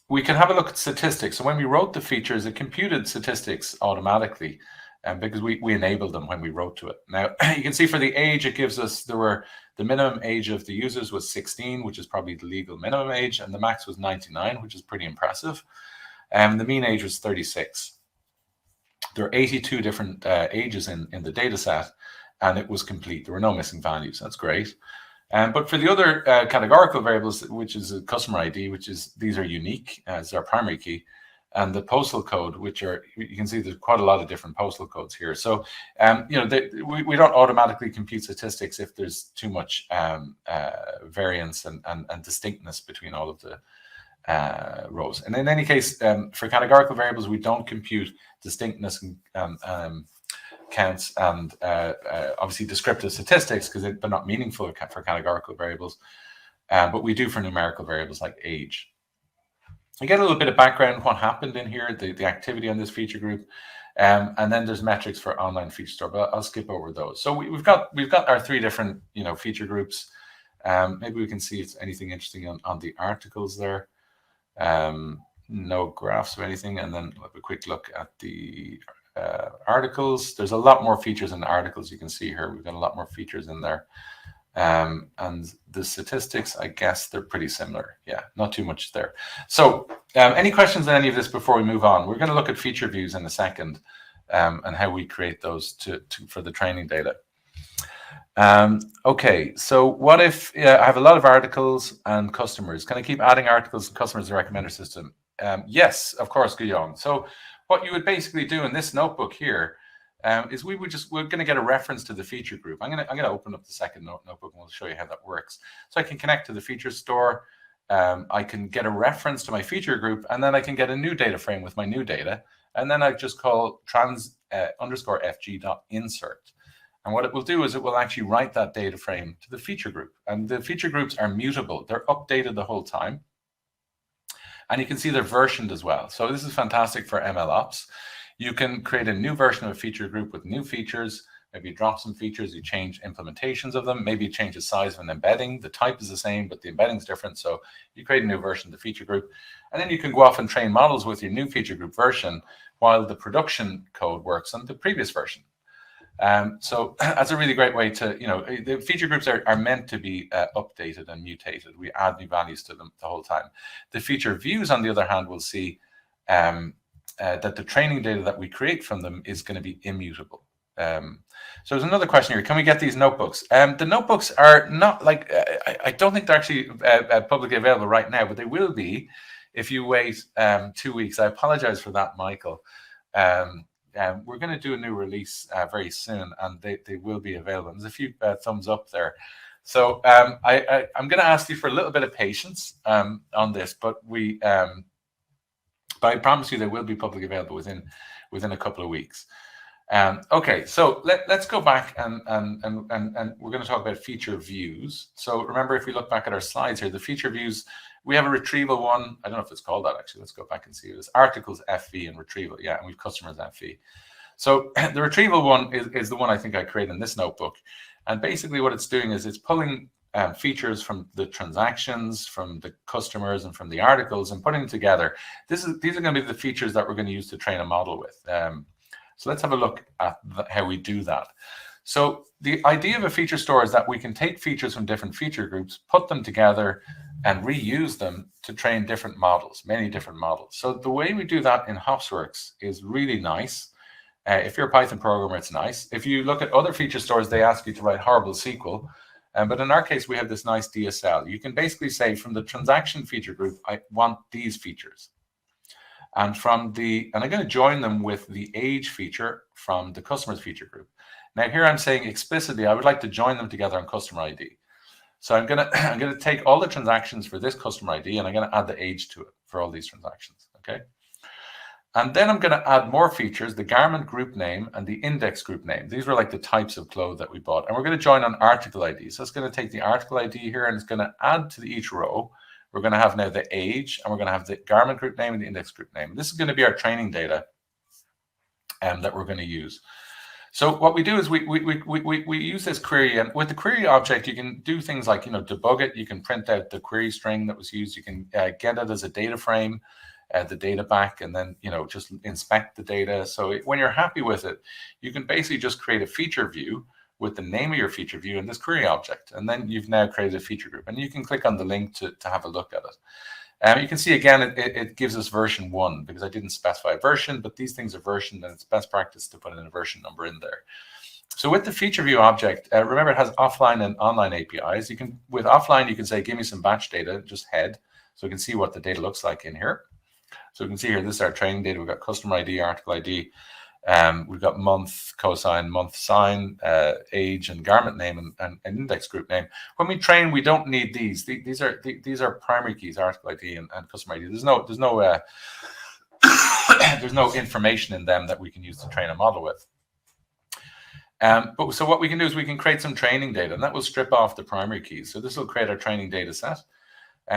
We can have a look at statistics. So when we wrote the features, it computed statistics automatically. because we enabled them when we wrote to it. Now, you can see for the age, it gives us, the minimum age of the users was 16, which is probably the legal minimum age, and the max was 99, which is pretty impressive. And the mean age was 36. There are 82 different ages in the data set, and it was complete. There were no missing values. That's great. But for the other categorical variables, which is a customer ID, these are unique as our primary key, and the postal code, which are, you can see there's quite a lot of different postal codes here. So, we don't automatically compute statistics if there's too much variance and distinctness between all of the rows. And in any case, for categorical variables, we don't compute distinctness and counts and obviously descriptive statistics because they're not meaningful for categorical variables, but we do for numerical variables like age. You get a little bit of background what happened in here, the activity on this feature group, and then there's metrics for online feature store, but I'll skip over those. So we've got our three different feature groups. Maybe we can see if anything interesting on the articles there. No graphs or anything, and then we'll have a quick look at the articles. There's a lot more features in the articles. You can see here we've got a lot more features in there. And the statistics, I guess they're pretty similar. Yeah, not too much there. So any questions on any of this before we move on? We're going to look at feature views in a second, and how we create those for the training data. Okay, so what if I have a lot of articles and customers? Can I keep adding articles and customers to the recommender system? Yes, of course, Guillaume. So what you would basically do in this notebook here is we're going to get a reference to the feature group. I'm going to open up the second notebook and we'll show you how that works. So I can connect to the feature store. I can get a reference to my feature group, and then I can get a new data frame with my new data. And then I just call trans_fg.insert. And what it will do is it will actually write that data frame to the feature group. And the feature groups are mutable. They're updated the whole time. And you can see they're versioned as well. So this is fantastic for MLOps. You can create a new version of a feature group with new features. Maybe you drop some features, you change implementations of them. Maybe you change the size of an embedding. The type is the same, but the embedding is different. So you create a new version of the feature group. And then you can go off and train models with your new feature group version while the production code works on the previous version. So that's a really great way to, the feature groups are meant to be updated and mutated. We add new values to them the whole time. The feature views, on the other hand, will see that the training data that we create from them is going to be immutable. So there's another question here. Can we get these notebooks? The notebooks are not like, I don't think they're actually publicly available right now, but they will be if you wait 2 weeks. I apologize for that, Michael. We're going to do a new release very soon, and they will be available. There's a few thumbs up there. So I'm going to ask you for a little bit of patience on this, but I promise you they will be publicly available within a couple of weeks. Okay, so let's go back and we're going to talk about feature views. So remember, if we look back at our slides here, the feature views, we have a retrieval one. I don't know if it's called that, actually. Let's go back and see. It's articles FV and retrieval. Yeah, and we've customers FV. So the retrieval one is the one I think I created in this notebook. And basically what it's doing is it's pulling features from the transactions, from the customers, and from the articles and putting them together. These are going to be the features that we're going to use to train a model with. So let's have a look at how we do that. So the idea of a feature store is that we can take features from different feature groups, put them together, and reuse them to train different models, many different models. So the way we do that in Hopsworks is really nice. If you're a Python programmer, it's nice. If you look at other feature stores, they ask you to write horrible SQL. But in our case, we have this nice DSL. You can basically say from the transaction feature group, I want these features. And I'm going to join them with the age feature from the customers feature group. Now here I'm saying explicitly, I would like to join them together on customer ID. So I'm going to take all the transactions for this customer ID and I'm going to add the age to it for all these transactions. Okay. And then I'm going to add more features, the garment group name and the index group name. These were like the types of clothes that we bought. And we're going to join on article ID. So it's going to take the article ID here and it's going to add to each row. We're going to have now the age, and we're going to have the garment group name and the index group name. This is going to be our training data that we're going to use. So what we do is we use this query, and with the query object, you can do things like debug it. You can print out the query string that was used. You can get it as a data frame. the data back, and then just inspect the data. So when you're happy with it, you can basically just create a feature view with the name of your feature view in this query object, and then you've now created a feature group, and you can click on the link to have a look at it. You can see again it gives us version 1 because I didn't specify a version, but these things are versioned, and it's best practice to put in a version number in there. So with the feature view object, remember it has offline and online APIs. With offline, you can say, give me some batch data, just head, so we can see what the data looks like in here. So we can see here, this is our training data. We've got customer ID, article ID. We've got month, cosine, month sign, age, and garment name, and index group name. When we train, we don't need these. These are primary keys, article ID and customer ID. There's no there's no information in them that we can use to train a model with. So what we can do is we can create some training data, and that will strip off the primary keys. So this will create our training data set.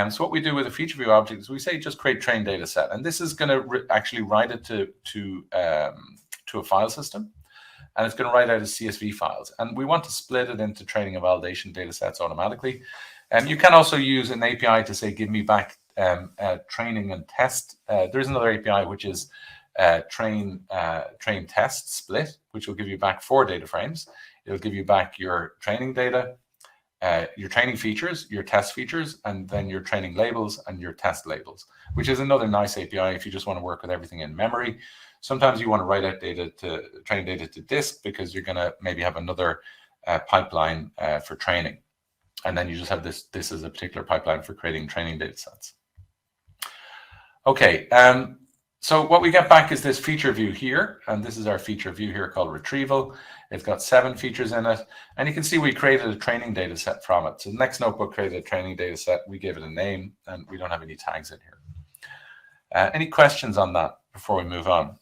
So what we do with a feature view object is we say just create train data set, and this is going to actually write it to a file system, and it's going to write out as CSV files. And we want to split it into training and validation data sets automatically. And you can also use an API to say, give me back training and test. There's another API which is train test split, which will give you back 4 data frames. It'll give you back your training data, your training features, your test features, and then your training labels and your test labels, which is another nice API if you just want to work with everything in memory. Sometimes you want to write out training data to disk because you're going to maybe have another pipeline for training. And then you just have this is a particular pipeline for creating training data sets. Okay, so what we get back is this feature view here, and this is our feature view here called Retrieval. It's got 7 features in it, and you can see we created a training data set from it. So the next notebook created a training data set. We gave it a name, and we don't have any tags in here. Any questions on that before we move on?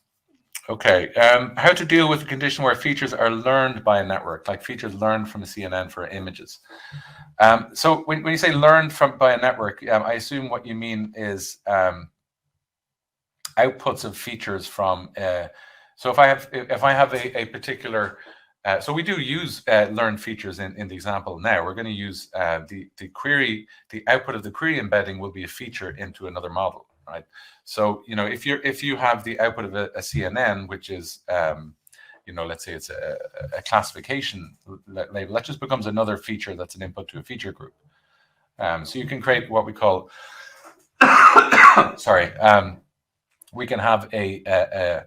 Okay, how to deal with the condition where features are learned by a network, like features learned from a CNN for images. So when you say learned by a network, I assume what you mean is outputs of features from. So if I have a particular, so we do use learned features in the example now. We're going to use the output of the query embedding will be a feature into another model, right? So if you have the output of a CNN, which is let's say it's a classification label, that just becomes another feature that's an input to a feature group. So you can create what we call sorry. We can have a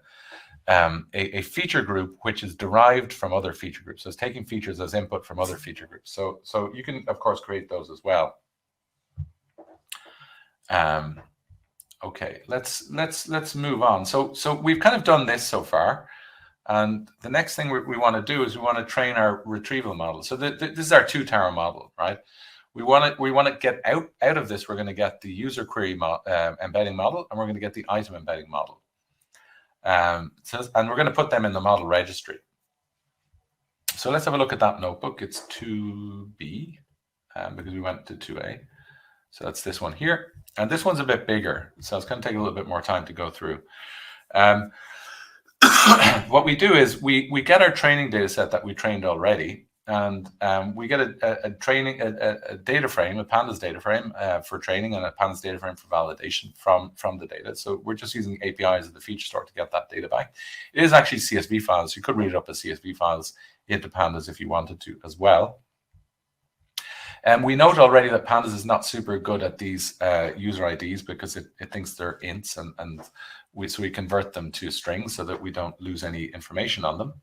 feature group which is derived from other feature groups. So it's taking features as input from other feature groups. So you can of course create those as well. Okay, let's move on. So we've kind of done this so far, and the next thing we want to do is we want to train our retrieval model. So this is our 2-tower model, right? We want to get out of this. We're going to get the user query embedding model, and we're going to get the item embedding model. And we're going to put them in the model registry. So let's have a look at that notebook. It's 2B because we went to 2A. So that's this one here. And this one's a bit bigger. So it's going to take a little bit more time to go through. What we do is we get our training data set that we trained already. And we get a data frame, a pandas data frame for training, and a pandas data frame for validation from the data. So we're just using APIs of the feature store to get that data back. It is actually CSV files. You could read it up as CSV files into pandas if you wanted to as well. And we note already that pandas is not super good at these user IDs because it thinks they're ints, and we convert them to strings so that we don't lose any information on them.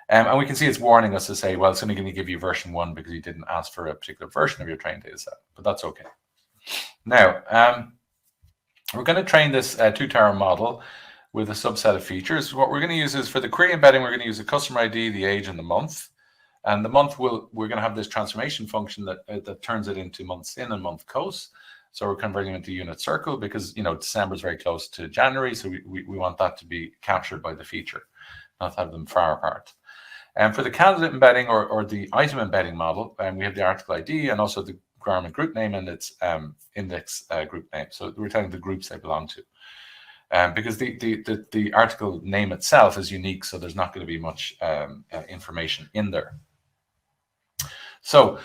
And we can see it's warning us to say, well, it's only going to give you version 1 because you didn't ask for a particular version of your trained data set, but that's okay. Now, we're going to train this 2-tower model with a subset of features. What we're going to use is for the query embedding, we're going to use the customer ID, the age, and the month. And the month we're going to have this transformation function that turns it into months in and month cos. So we're converting it into unit circle because December is very close to January, so we want that to be captured by the feature, not have them far apart. And for the candidate embedding or the item embedding model, we have the article ID and also the garment group name and its index group name. So we're telling the groups they belong to. Because the article name itself is unique, so there's not going to be much information in there. So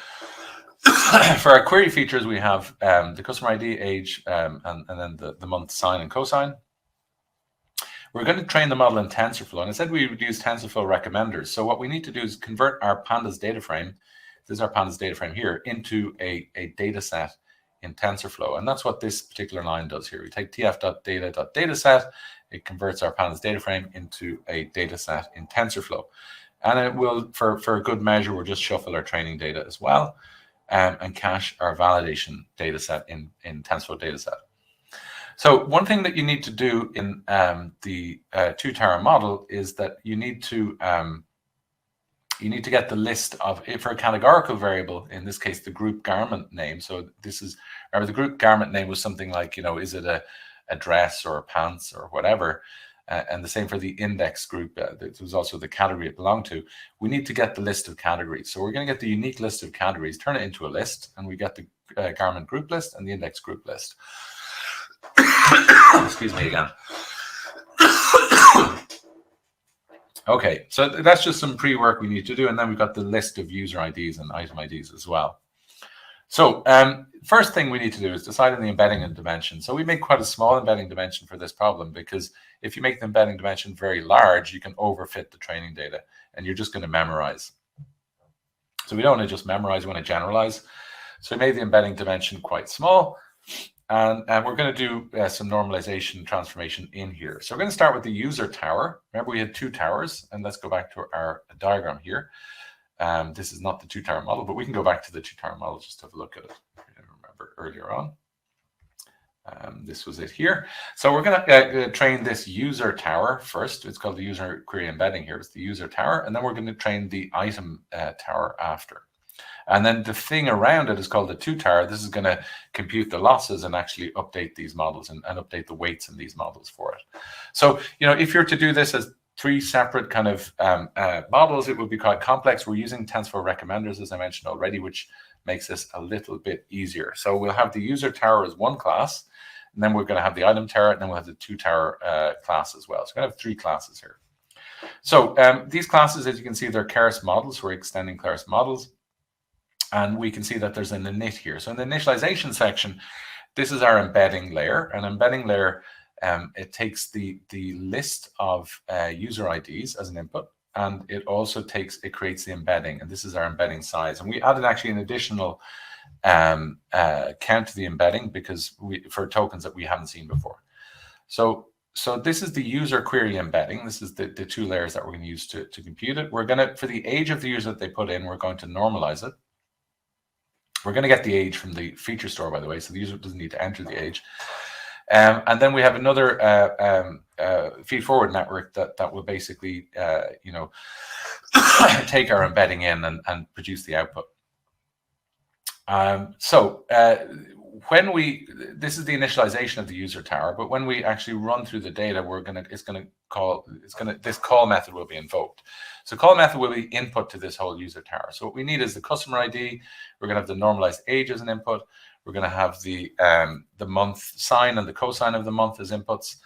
For our query features, we have the customer ID, age, and then the month, sign, and cosign. We're going to train the model in TensorFlow, and I said we would use TensorFlow recommenders. So what we need to do is convert our pandas data frame, this is our pandas data frame here, into a data set in TensorFlow. And that's what this particular line does here. We take tf.data.dataset, it converts our pandas data frame into a data set in TensorFlow. And it will, for a good measure, we'll just shuffle our training data as well, and cache our validation data set in TensorFlow dataset. So one thing that you need to do in the two-tower model is that you need to get the list of, for a categorical variable, in this case, the group garment name. So this is, or the group garment name was something like, is it a dress or a pants or whatever? And the same for the index group. This was also the category it belonged to. We need to get the list of categories. So we're going to get the unique list of categories, turn it into a list, and we get the garment group list and the index group list. Excuse me again. Okay, so that's just some pre-work we need to do, and then we've got the list of user IDs and item IDs as well. So first thing we need to do is decide on the embedding and dimension. So we made quite a small embedding dimension for this problem, because if you make the embedding dimension very large, you can overfit the training data, and you're just going to memorize. So we don't want to just memorize, we want to generalize. So we made the embedding dimension quite small. And we're going to do some normalization transformation in here. So we're going to start with the user tower. Remember, we had two towers, and let's go back to our diagram here. This is not the two-tower model, but we can go back to the two-tower model just to have a look at it. I remember earlier on. This was it here. So we're going to train this user tower first. It's called the user query embedding here. It's the user tower, and then we're going to train the item tower after. And then the thing around it is called the two-tower. This is going to compute the losses and actually update these models and update the weights in these models for it. So, if you're to do this as three separate kind of models, it would be quite complex. We're using TensorFlow recommenders, as I mentioned already, which makes this a little bit easier. So we'll have the user tower as one class, and then we're going to have the item tower, and then we'll have the two-tower class as well. So we're going to have three classes here. So these classes, as you can see, they're Keras models. We're extending Keras models. And we can see that there's an init here. So in the initialization section, this is our embedding layer. An embedding layer, it takes the list of user IDs as an input, and it also creates the embedding. And this is our embedding size. And we added actually an additional count to the embedding because for tokens that we haven't seen before. So this is the user query embedding. This is the two layers that we're going to use to compute it. We're going to, for the age of the user that they put in, we're going to normalize it. We're going to get the age from the feature store, by the way, so the user doesn't need to enter the age. And then we have another feed-forward network that will basically, take our embedding in and produce the output. This is the initialization of the user tower, but when we actually run through the data, this call method will be invoked. So call method will be input to this whole user tower. So what we need is the customer ID. We're going to have the normalized age as an input. We're going to have the month sign and the cosign of the month as inputs.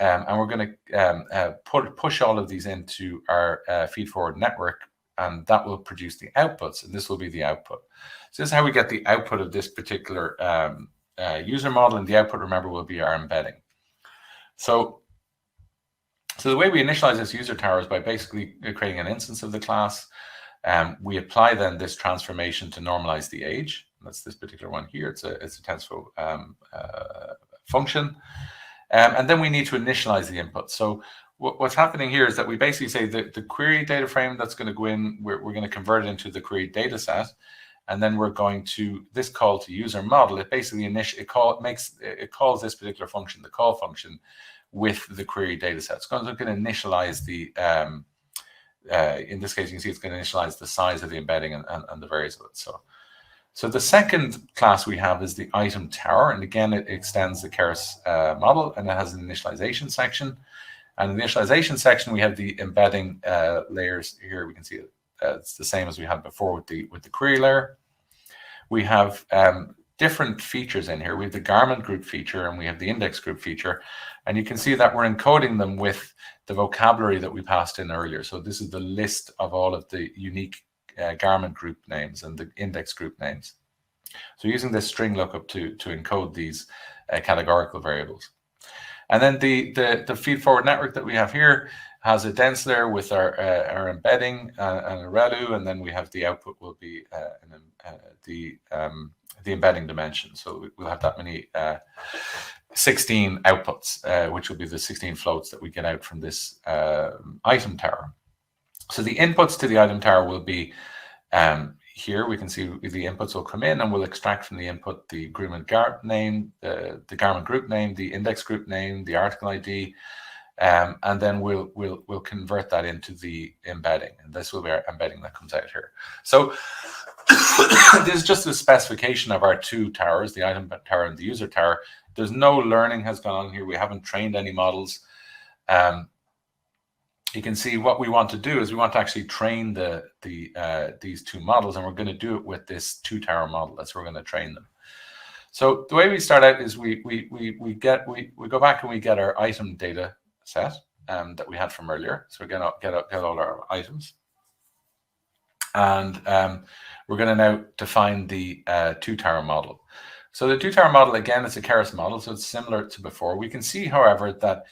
And we're going to push all of these into our feed-forward network, and that will produce the outputs, and this will be the output. So this is how we get the output of this particular user model, and the output, remember, will be our embedding. So the way we initialize this user tower is by basically creating an instance of the class. We apply then this transformation to normalize the age. That's this particular one here. It's a TensorFlow function. And then we need to initialize the input. So what's happening here is that we basically say that the query data frame that's going to go in, we're going to convert it into the query data set. And then we're going to, this call to user model, it basically it calls this particular function, the call function, with the query data set. So it's going to initialize the, in this case, you can see it's going to initialize the size of the embedding and the various of it. So the second class we have is the item tower. And again, it extends the Keras model, and it has an initialization section. And in the initialization section, we have the embedding layers here. We can see it's the same as we had before with the query layer. We have different features in here. We have the garment group feature and we have the index group feature. And you can see that we're encoding them with the vocabulary that we passed in earlier. So this is the list of all of the unique garment group names and the index group names. So using this string lookup to encode these categorical variables. And then the feed-forward network that we have here has a dense layer with our embedding and a ReLU, and then we have the output will be the embedding dimension. So we'll have that many 16 outputs, which will be the 16 floats that we get out from this item tower. So the inputs to the item tower will be here. We can see the inputs will come in, and we'll extract from the input the agreement name, the garment group name, the index group name, the article ID, and then we'll convert that into the embedding, and this will be our embedding that comes out here. So this is just a specification of our two towers, the item tower and the user tower. There's no learning has gone on here. We haven't trained any models. You can see what we want to do is we want to actually train these two models, and we're going to do it with this two tower model. That's where we're going to train them. So the way we start out is we go back and we get our item data set that we had from earlier. So we're going to get all our items, and we're going to now define the two tower model. So the two tower model, again, it's a Keras model, so it's similar to before. We can see, however, that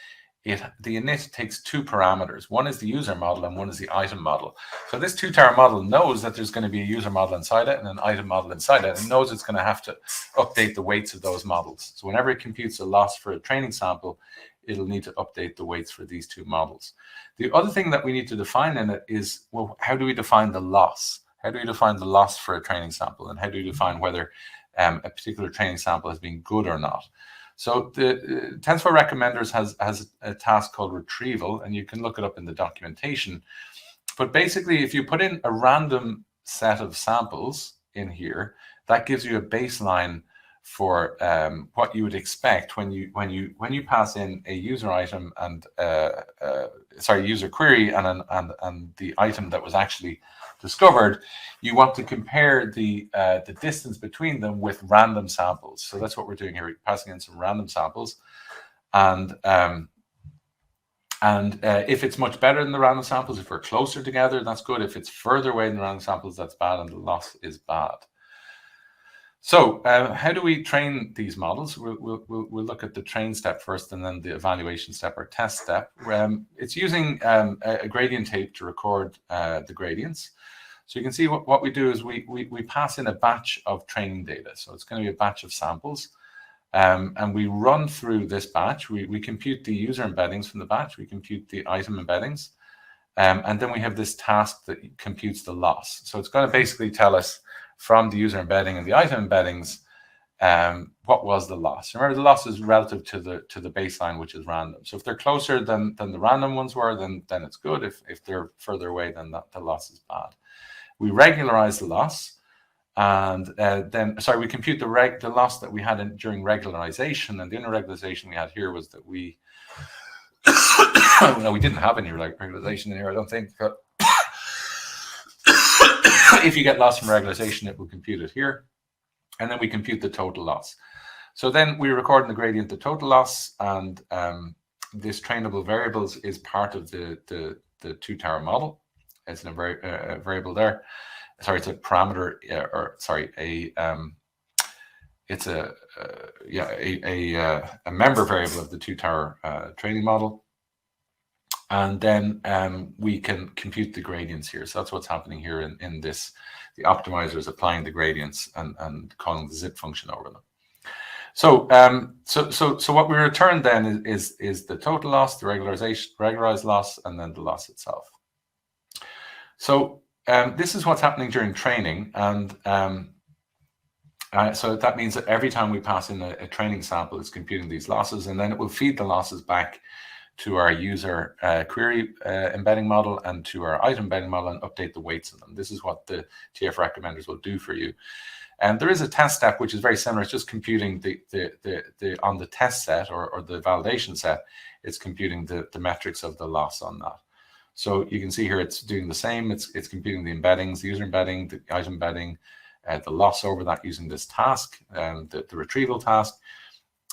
the init takes two parameters. One is the user model and one is the item model. So this two tower model knows that there's going to be a user model inside it and an item model inside it, and knows it's going to have to update the weights of those models. So whenever it computes a loss for a training sample, it'll need to update the weights for these two models. The other thing that we need to define in it is, well, how do we define the loss? How do we define the loss for a training sample? And how do we define whether a particular training sample has been good or not? So the TensorFlow Recommenders has a task called retrieval, and you can look it up in the documentation. But basically, if you put in a random set of samples in here, that gives you a baseline for what you would expect when you pass in a user item and user query and the item that was actually discovered. You want to compare the distance between them with random samples. So that's what we're doing here. We're passing in some random samples, and if it's much better than the random samples, if we're closer together, that's good. If it's further away than the random samples, that's bad, and the loss is bad. So how do we train these models? We'll look at the train step first, and then the evaluation step or test step. It's using a gradient tape to record the gradients. So you can see what we do is we pass in a batch of training data. So it's going to be a batch of samples, and we run through this batch. We compute the user embeddings from the batch. We compute the item embeddings, and then we have this task that computes the loss. So it's going to basically tell us from the user embedding and the item embeddings what was the loss. Remember, the loss is relative to the baseline, which is random. So if they're closer than the random ones were, then it's good. If they're further away, then the loss is bad. We regularize the loss, and we compute the loss that we had during regularization. And the only regularization we had here was that we no, we didn't have any regularization in here, I don't think. But if you get loss from regularization, it will compute it here, and then we compute the total loss. So then we record in the gradient the total loss, and this trainable variables is part of the two tower model. It's a variable there. Sorry, it's a parameter, it's a member variable of the two tower training model. And then we can compute the gradients here. So that's what's happening here in this. The optimizer is applying the gradients and calling the zip function over them. So so what we return then is the total loss, the regularized loss, and then the loss itself. So this is what's happening during training, and so that means that every time we pass in a training sample, it's computing these losses, and then it will feed the losses back to our user query embedding model and to our item embedding model and update the weights of them. This is what the TF recommenders will do for you. And there is a test step which is very similar. It's just computing the on the test set or the validation set. It's computing the metrics of the loss on that. So you can see here it's doing the same. It's computing the embeddings, the user embedding, the item embedding, the loss over that using this task, the retrieval task,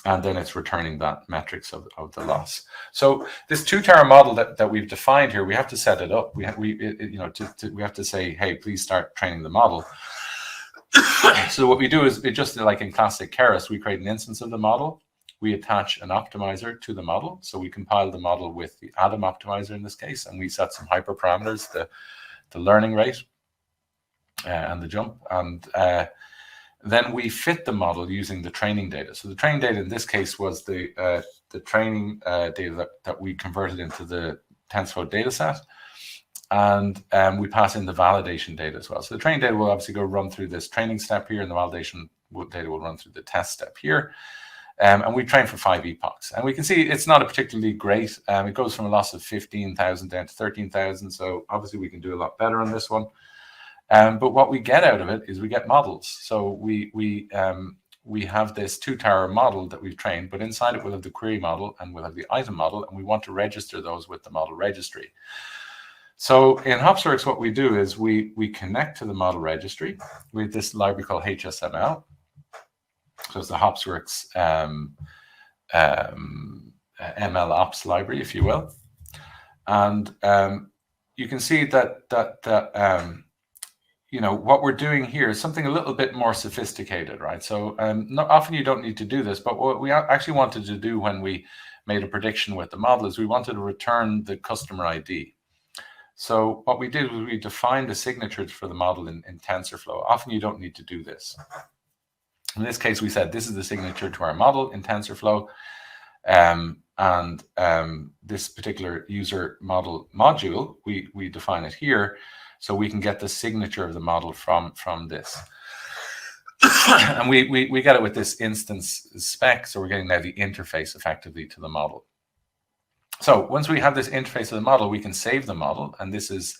and then it's returning that metrics of the loss. So this two tower model that we've defined here, we have to set it up. We have to say, hey, please start training the model. So what we do is, just like in classic Keras, we create an instance of the model. We attach an optimizer to the model. So we compile the model with the Atom optimizer in this case, and we set some hyperparameters, the learning rate and the jump. And then we fit the model using the training data. So the training data in this case was the training data that we converted into the TensorFlow data set. And we pass in the validation data as well. So the training data will obviously go run through this training step here, and the validation data will run through the test step here. And we train for 5 epochs. And we can see it's not a particularly great. It goes from a loss of 15,000 down to 13,000. So obviously we can do a lot better on this one. But what we get out of it is we get models. So we have this 2-tower model that we've trained, but inside it we'll have the query model and we'll have the item model, and we want to register those with the model registry. So in Hopsworks, what we do is we connect to the model registry with this library called HSML. So it's the Hopsworks ML ops library, if you will. And you can see that you know, what we're doing here is something a little bit more sophisticated, right? So not often you don't need to do this, but what we actually wanted to do when we made a prediction with the model is we wanted to return the customer ID. So what we did was we defined a signature for the model in TensorFlow. Often you don't need to do this. In this case, we said this is the signature to our model in TensorFlow. This particular user model module, we define it here, so we can get the signature of the model from this. And we get it with this instance spec, so we're getting now the interface effectively to the model. So once we have this interface of the model, we can save the model, and this is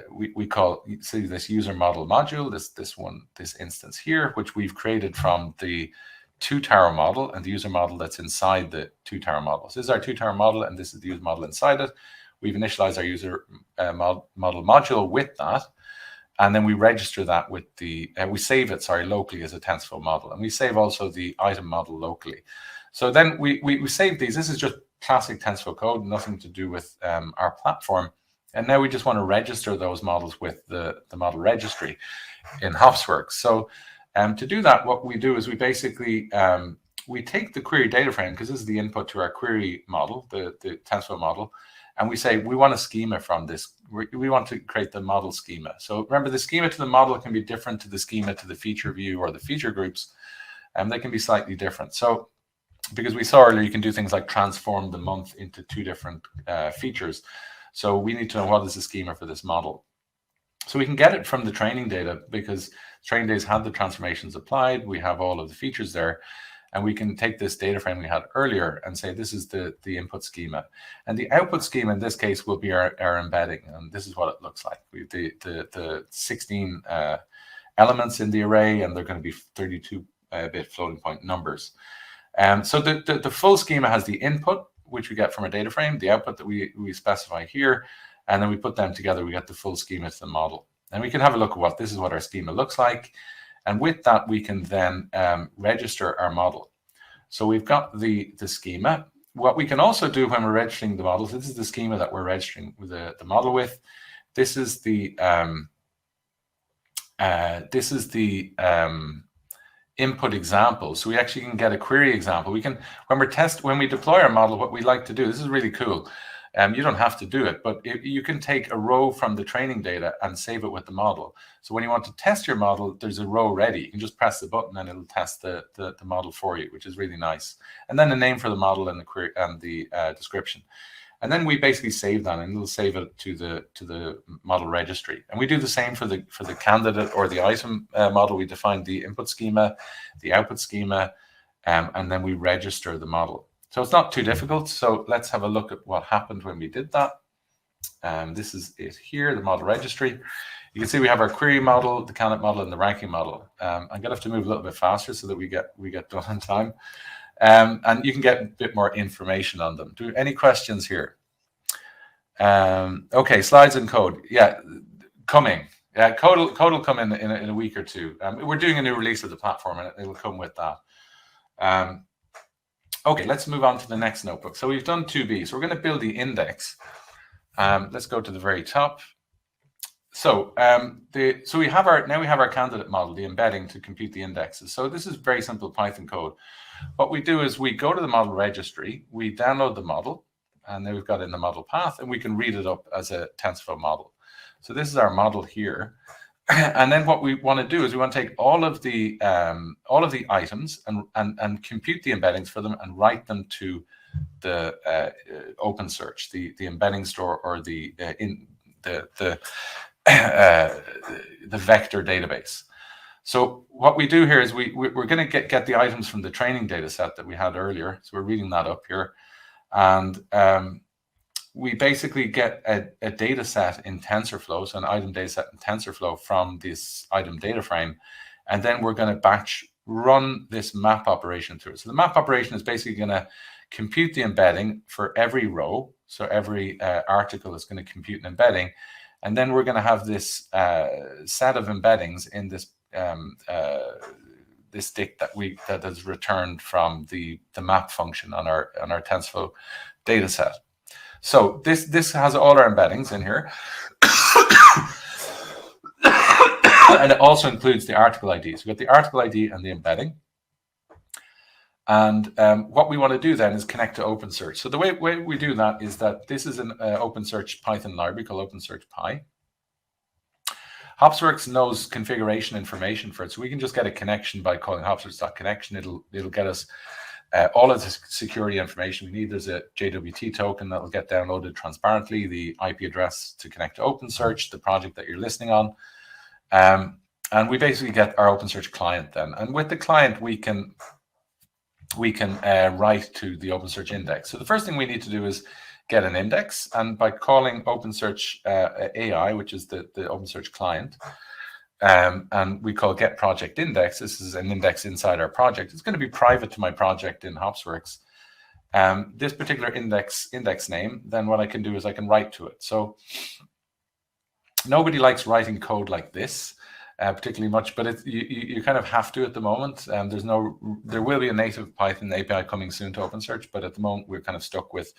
we call, see, this user model module, this instance here, which we've created from the 2-tower model and the user model that's inside the 2-tower model. So this is our 2-tower model, and this is the user model inside it. We've initialized our user model module with that, and then we register that with the we save it, locally as a TensorFlow model, and we save also the item model locally. So then we save these. This is just classic TensorFlow code, nothing to do with our platform. And now we just want to register those models with the model registry in Hopsworks. So to do that, what we do is we basically we take the query data frame, because this is the input to our query model, the TensorFlow model, and we say we want a schema from this. We want to create the model schema. So remember, the schema to the model can be different to the schema to the feature view or the feature groups, and they can be slightly different. So because we saw earlier, you can do things like transform the month into 2 different features. So we need to know what is the schema for this model. So we can get it from the training data, because training data had the transformations applied. We have all of the features there, and we can take this data frame we had earlier and say this is the input schema, and the output schema in this case will be our embedding, and this is what it looks like. We the 16 elements in the array, and they're going to be 32-bit floating point numbers. So the full schema has the input, which we get from a data frame, the output that we specify here, and then we put them together, we get the full schema to the model. And we can have a look at this is what our schema looks like. And with that, we can then register our model. So we've got the schema. What we can also do when we're registering the models, this is the schema that we're registering with the model with. This is the input example. So we actually can get a query example. We can, when we deploy our model, what we like to do, this is really cool. You don't have to do it, but you can take a row from the training data and save it with the model. So when you want to test your model, there's a row ready. You can just press the button and it'll test the model for you, which is really nice. And then the name for the model and the query and the description. And then we basically save that, and it'll save it to the model registry. And we do the same for the candidate or the item model. We define the input schema, the output schema, and then we register the model. So it's not too difficult. So let's have a look at what happened when we did that. This is it here, the model registry. You can see we have our query model, the candidate model, and the ranking model. I'm gonna have to move a little bit faster so that we get done on time. And you can get a bit more information on them. Any questions here? Okay, slides and code. Yeah, coming. Yeah, code will come in a week or two. We're doing a new release of the platform, and it'll come with that. Okay, let's move on to the next notebook. So we've done 2B. So we're going to build the index. Let's go to the very top. So we have our candidate model, the embedding to compute the indexes. So this is very simple Python code. What we do is we go to the model registry, we download the model, and then we've got it in the model path, and we can read it up as a TensorFlow model. So this is our model here. And then what we want to do is we want to take all of the items and compute the embeddings for them and write them to the OpenSearch, the embedding store, or the vector database. So what we do here is we're going to get the items from the training data set that we had earlier. So we're reading that up here, and we basically get a data set in TensorFlow, so an item data set in TensorFlow from this item data frame, and then we're going to batch run this map operation through it. So the map operation is basically going to compute the embedding for every row. So every article is going to compute an embedding, and then we're going to have this set of embeddings in this this dict that is returned from the map function on our TensorFlow data set. So this has all our embeddings in here, and it also includes the article ID. So we've got the article ID and the embedding. And what we want to do then is connect to OpenSearch. So the way we do that is that this is an OpenSearch Python library called OpenSearch Py. Hopsworks knows configuration information for it, so we can just get a connection by calling hopsworks.connection. It'll get us all of the security information we need. There's a JWT token that will get downloaded transparently, the IP address to connect to OpenSearch, the project that you're listening on, and we basically get our OpenSearch client then. And with the client, we can write to the OpenSearch index. So the first thing we need to do is get an index, and by calling OpenSearch AI, which is the OpenSearch client, and we call get project index. This is an index inside our project. It's going to be private to my project in Hopsworks. This particular index name, then what I can do is I can write to it. So nobody likes writing code like this particularly much, but you kind of have to at the moment. There will be a native Python API coming soon to OpenSearch, but at the moment we're kind of stuck with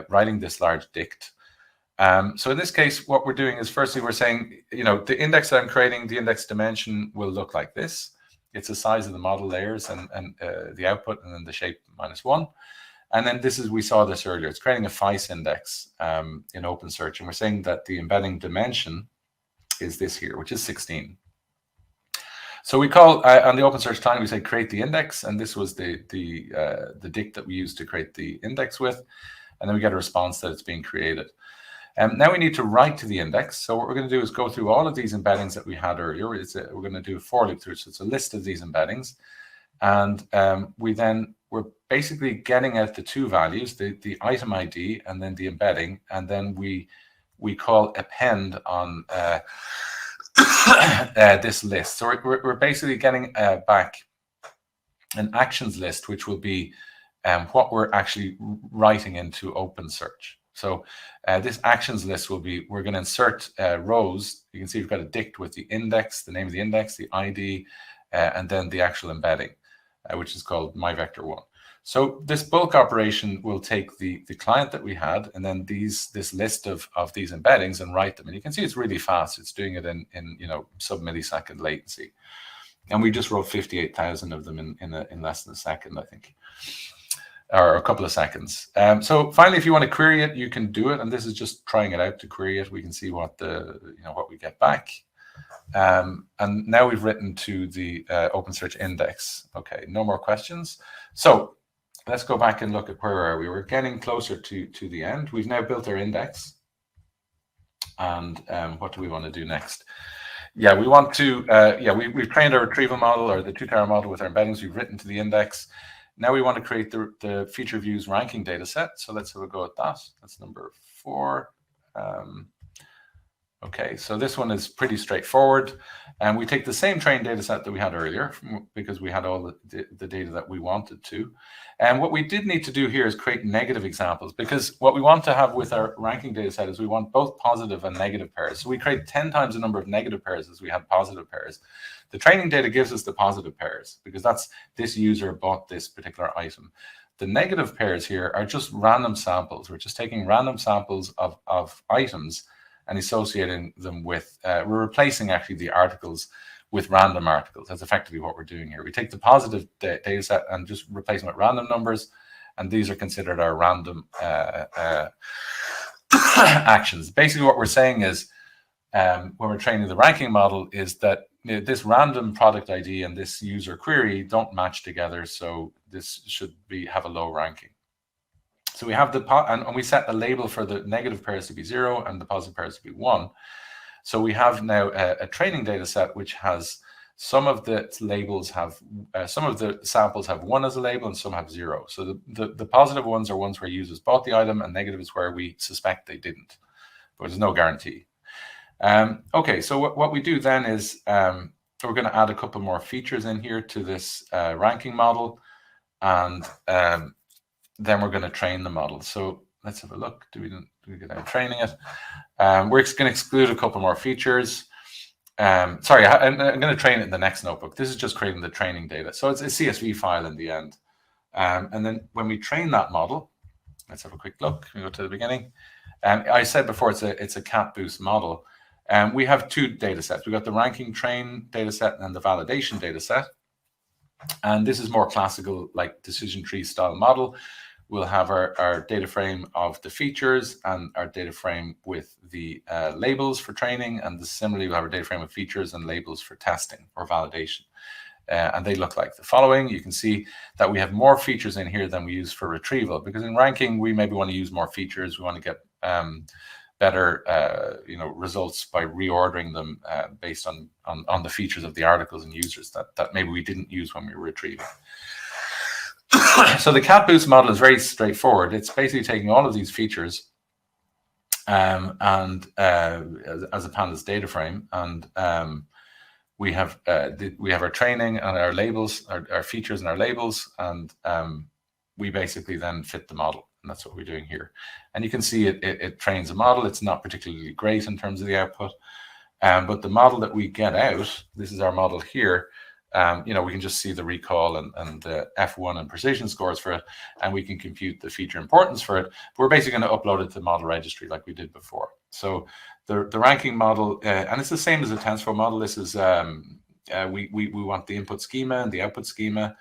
writing this large dict. So in this case, what we're doing is firstly we're saying, the index that I'm creating, the index dimension will look like this. It's the size of the model layers and the output, and then the shape -1. And then we saw this earlier. It's creating a FICE index in OpenSearch, and we're saying that the embedding dimension is this here, which is 16. So we call on the OpenSearch client, we say create the index, and this was the dict that we used to create the index with, and then we get a response that it's being created. Now we need to write to the index. So what we're going to do is go through all of these embeddings that we had earlier. We're going to do a for loop through, so it's a list of these embeddings, and we're basically getting out the two values, the item ID and then the embedding, and then we call append on this list. So we're basically getting back an actions list, which will be what we're actually writing into OpenSearch. So this actions list will be, we're going to insert rows. You can see we've got a dict with the index, the name of the index, the ID, and then the actual embedding, which is called myvector1. So this bulk operation will take the client that we had, and then this list of these embeddings, and write them. And you can see it's really fast. It's doing it in sub-millisecond latency. And we just wrote 58,000 of them in less than a second, I think, or a couple of seconds. So finally, if you want to query it, you can do it. And this is just trying it out to query it. We can see what what we get back. And now we've written to the OpenSearch index. Okay, no more questions. So let's go back and look at where are we. We're getting closer to the end. We've now built our index. And what do we want to do next? Yeah, we want to, we've trained our retrieval model, or the two-tower model, with our embeddings. We've written to the index. Now we want to create the feature views ranking data set. So let's have a go at that. That's number 4. Okay, so this one is pretty straightforward. And we take the same trained data set that we had earlier, because we had all the data that we wanted to. And what we did need to do here is create negative examples, because what we want to have with our ranking data set is we want both positive and negative pairs. So we create 10 times the number of negative pairs as we had positive pairs. The training data gives us the positive pairs, because that's this user bought this particular item. The negative pairs here are just random samples. We're just taking random samples of items, and associating them with, we're replacing actually the articles with random articles. That's effectively what we're doing here. We take the positive data set and just replace them with random numbers, and these are considered our random actions. Basically what we're saying is, when we're training the ranking model, is that this random product ID and this user query don't match together, so this should have a low ranking. So we have and we set a label for the negative pairs to be 0 and the positive pairs to be 1. So we have now a training data set which has some of the labels have, some of the samples have 1 as a label and some have 0. So the positive ones are ones where it uses both the item, and negative is where we suspect they didn't, but there's no guarantee. Okay, so what we do then is we're going to add a couple more features in here to this ranking model, and then we're going to train the model. So let's have a look. Do we get out training it? We're going to exclude a couple more features. Sorry, I'm going to train it in the next notebook. This is just creating the training data. So it's a CSV file in the end. And then when we train that model, let's have a quick look. We go to the beginning. I said before it's a cat boost model. We have two data sets. We've got the ranking train data set and the validation data set. And this is more classical, like decision tree style model. We'll have our data frame of the features and our data frame with the labels for training. And similarly, we'll have our data frame with features and labels for testing or validation. And they look like the following. You can see that we have more features in here than we use for retrieval, because in ranking, we maybe want to use more features. We want to get better results by reordering them based on the features of the articles and users that maybe we didn't use when we were retrieving. So the cat boost model is very straightforward. It's basically taking all of these features and as a pandas data frame, and we have our training and our labels, our features and our labels, and we basically then fit the model. And that's what we're doing here. And you can see it trains a model. It's not particularly great in terms of the output, but the model that we get out, this is our model here. We can just see the recall and the F1 and precision scores for it, and we can compute the feature importance for it. But we're basically going to upload it to the model registry like we did before. So the ranking model, and it's the same as the TensorFlow model. This is we want the input schema and the output schema.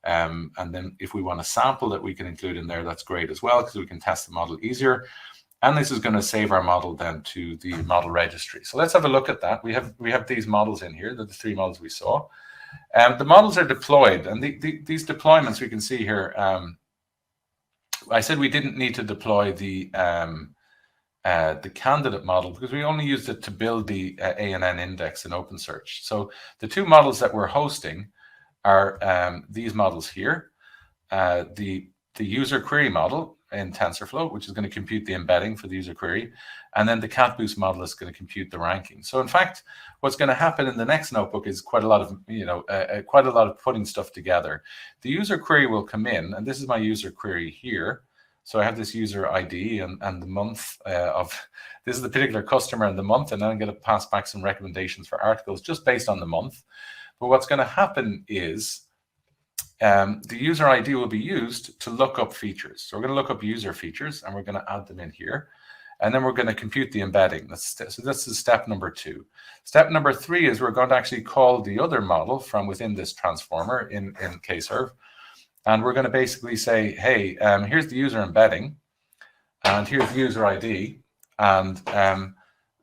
And then if we want a sample that we can include in there, that's great as well, because we can test the model easier. And this is going to save our model then to the model registry. So let's have a look at that. We have these models in here, the three models we saw. The models are deployed, and these deployments we can see here. I said we didn't need to deploy the candidate model because we only used it to build the ANN index in OpenSearch. So the two models that we're hosting are these models here, the user query model in TensorFlow, which is going to compute the embedding for the user query, and then the cat boost model is going to compute the ranking. So in fact, what's going to happen in the next notebook is quite a lot of putting stuff together. The user query will come in, and this is my user query here. So I have this user ID and the month of, this is the particular customer and the month, and then I'm going to pass back some recommendations for articles just based on the month. But what's going to happen is the user ID will be used to look up features. So we're going to look up user features, and we're going to add them in here. And then we're going to compute the embedding. So this is step number 2. Step number 3 is we're going to actually call the other model from within this transformer in Kserve. And we're going to basically say, hey, here's the user embedding, and here's the user ID. And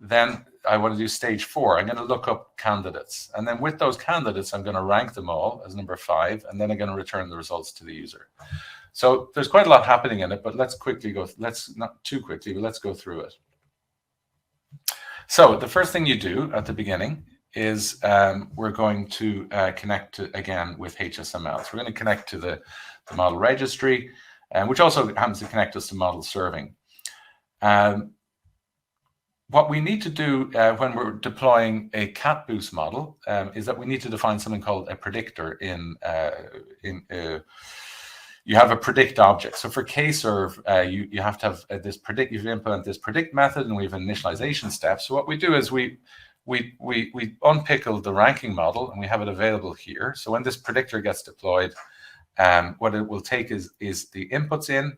then I want to do stage 4. I'm going to look up candidates. And then with those candidates, I'm going to rank them all as number 5. And then I'm going to return the results to the user. So there's quite a lot happening in it, but let's quickly go. Let's not too quickly, but let's go through it. So the first thing you do at the beginning is we're going to connect again with HSML. So we're going to connect to the model registry, which also happens to connect us to model serving. What we need to do when we're deploying a cat boost model is that we need to define something called a predictor you have a predict object. So for Kserve, you have to have this predict. You implement this predict method, and we have an initialization step. So what we do is we unpickle the ranking model, and we have it available here. So when this predictor gets deployed, what it will take is the inputs in,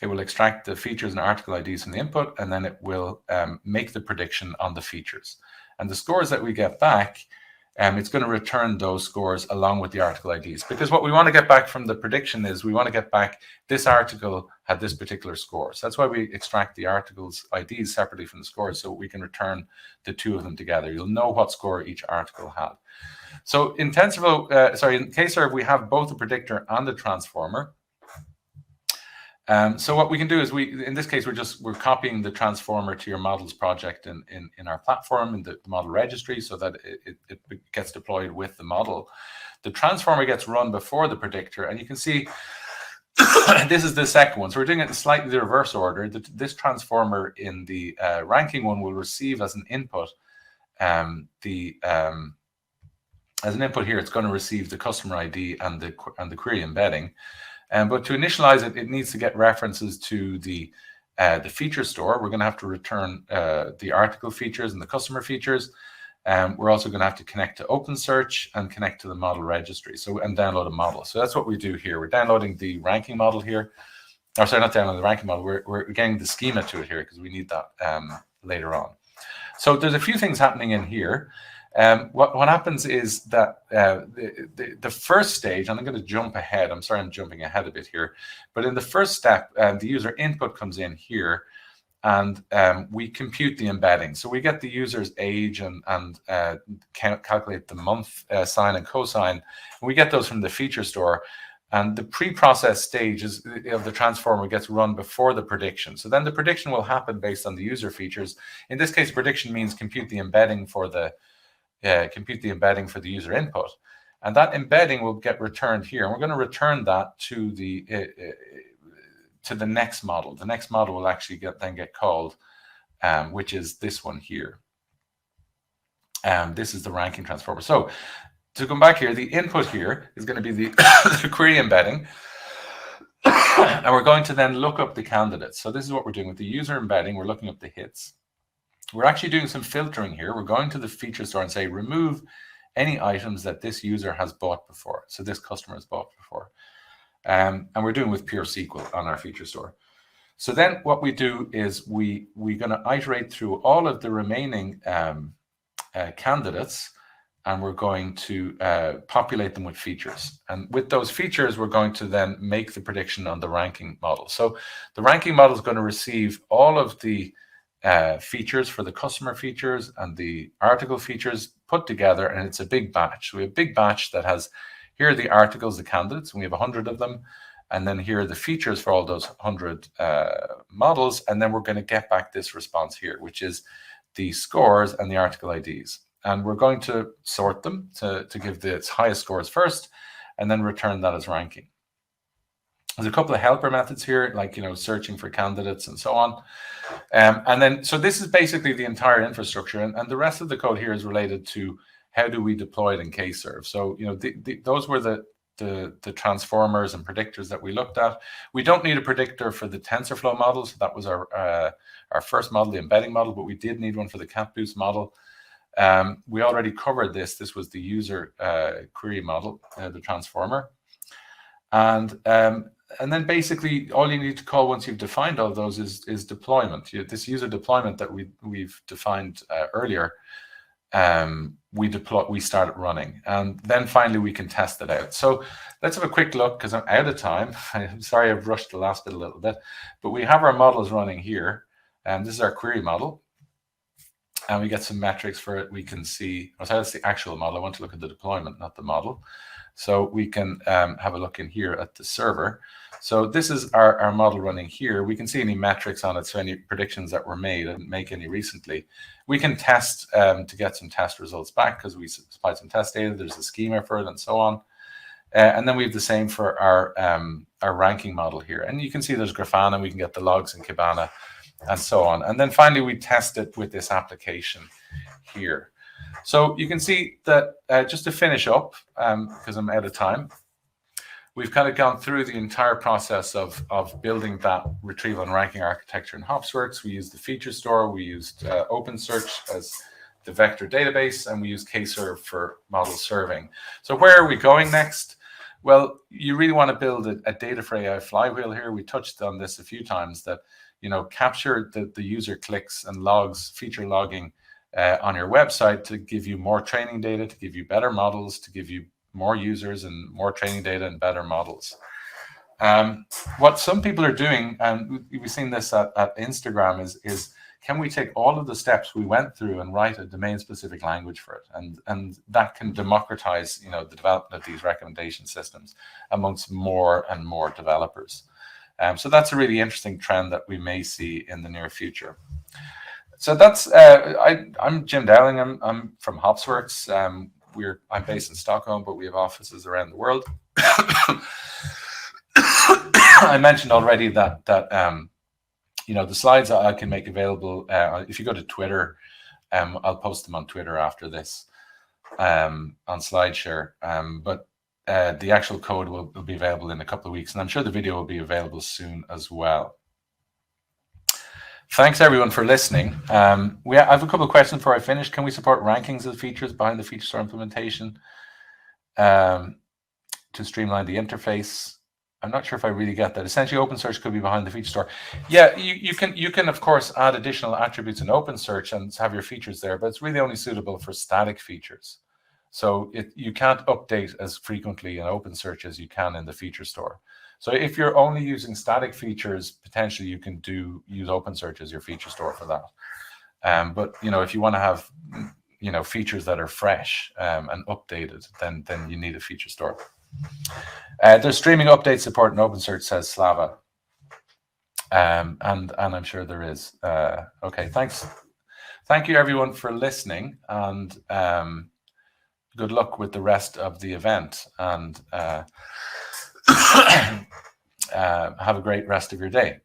It will extract the features and article IDs from the input, and then it will make the prediction on the features. And the scores that we get back, it's going to return those scores along with the article IDs. Because what we want to get back from the prediction is we want to get back this article had this particular score. So that's why we extract the articles IDs separately from the scores, so we can return the two of them together. You'll know what score each article had. So in TensorFlow, in K-serve, we have both the predictor and the transformer. So what we can do is in this case, we're copying the transformer to your models project in our platform in the model registry, so that it gets deployed with the model. The transformer gets run before the predictor, and you can see this is the second one. So we're doing it in slightly the reverse order. This transformer in the ranking one will receive as an input as an input here. It's going to receive the customer ID and the query embedding. But to initialize it, it needs to get references to the feature store. We're going to have to return the article features and the customer features. We're also going to have to connect to OpenSearch and connect to the model registry. And download a model. So that's what we do here. We're downloading the ranking model here. Or sorry, not downloading the ranking model. We're getting the schema to it here because we need that later on. So there's a few things happening in here. What happens is that the first stage, and I'm going to jump ahead. I'm sorry, I'm jumping ahead a bit here. But in the first step, the user input comes in here, and we compute the embedding. So we get the user's age and calculate the month, sine and cosine. And we get those from the feature store. And the pre-process stage of the transformer gets run before the prediction. So then the prediction will happen based on the user features. In this case, prediction means compute the embedding for the user input, and that embedding will get returned here. And we're going to return that to the next model. The next model will actually get called, which is this one here. This is the ranking transformer. So to come back here, the input here is going to be the query embedding, and we're going to then look up the candidates. So this is what we're doing with the user embedding. We're looking up the hits. We're actually doing some filtering here. We're going to the feature store and say, remove any items that this user has bought before. So this customer has bought before. And we're doing with pure SQL on our feature store. So then what we do is we're going to iterate through all of the remaining candidates, and we're going to populate them with features. And with those features, we're going to then make the prediction on the ranking model. So the ranking model is going to receive all of the features for the customer features and the article features put together, and it's a big batch. So we have a big batch that has, here are the articles, the candidates, and we have 100 of them, and then here are the features for all those 100 models, and then we're going to get back this response here, which is the scores and the article IDs. And we're going to sort them to give the highest scores first, and then return that as ranking. There's a couple of helper methods here, like searching for candidates and so on. And then, so this is basically the entire infrastructure, and the rest of the code here is related to how do we deploy it in K-serve. So those were the transformers and predictors that we looked at. We don't need a predictor for the TensorFlow model, so that was our first model, the embedding model, but we did need one for the CatBoost model. We already covered this. This was the user query model, the transformer. And then basically all you need to call once you've defined all of those is deployment. This user deployment that we've defined earlier, we start it running, and then finally we can test it out. So let's have a quick look, because I'm out of time. I'm sorry I've rushed the last bit a little bit, but we have our models running here, and this is our query model, and we get some metrics for it. We can see, so that's the actual model. I want to look at the deployment, not the model. So we can have a look in here at the server. So this is our model running here. We can see any metrics on it, so any predictions that were made. I didn't make any recently. We can test to get some test results back, because we supplied some test data. There's a schema for it and so on. And then we have the same for our ranking model here. And you can see there's Grafana. We can get the logs in Kibana and so on. And then finally, we test it with this application here. So you can see that just to finish up, because I'm out of time, we've kind of gone through the entire process of building that retrieval and ranking architecture in Hopsworks. We used the feature store, we used OpenSearch as the vector database, and we used K-serve for model serving. So where are we going next? Well, you really want to build a data for AI flywheel here. We touched on this a few times, that capture the user clicks and logs, feature logging on your website to give you more training data, to give you better models, to give you more users and more training data and better models. What some people are doing, and we've seen this at Instagram, is can we take all of the steps we went through and write a domain-specific language for it? And that can democratize, the development of these recommendation systems amongst more and more developers. So that's a really interesting trend that we may see in the near future. So that's I'm Jim Dowling. I'm from Hopsworks. I'm based in Stockholm, but we have offices around the world. I mentioned already that the slides I can make available. If you go to Twitter, I'll post them on Twitter after this on SlideShare. But the actual code will be available in a couple of weeks, and I'm sure the video will be available soon as well. Thanks everyone for listening. I have a couple of questions before I finish. Can we support rankings of features behind the feature store implementation to streamline the interface? I'm not sure if I really get that. Essentially, OpenSearch could be behind the feature store. Yeah, you can of course add additional attributes in OpenSearch and have your features there, but it's really only suitable for static features. So you can't update as frequently in OpenSearch as you can in the feature store. So if you're only using static features, potentially you can use OpenSearch as your feature store for that. But if you want to have features that are fresh and updated, then you need a feature store. There's streaming update support in OpenSearch, says Slava, and I'm sure there is. Okay, thanks. Thank you everyone for listening, and good luck with the rest of the event, and have a great rest of your day.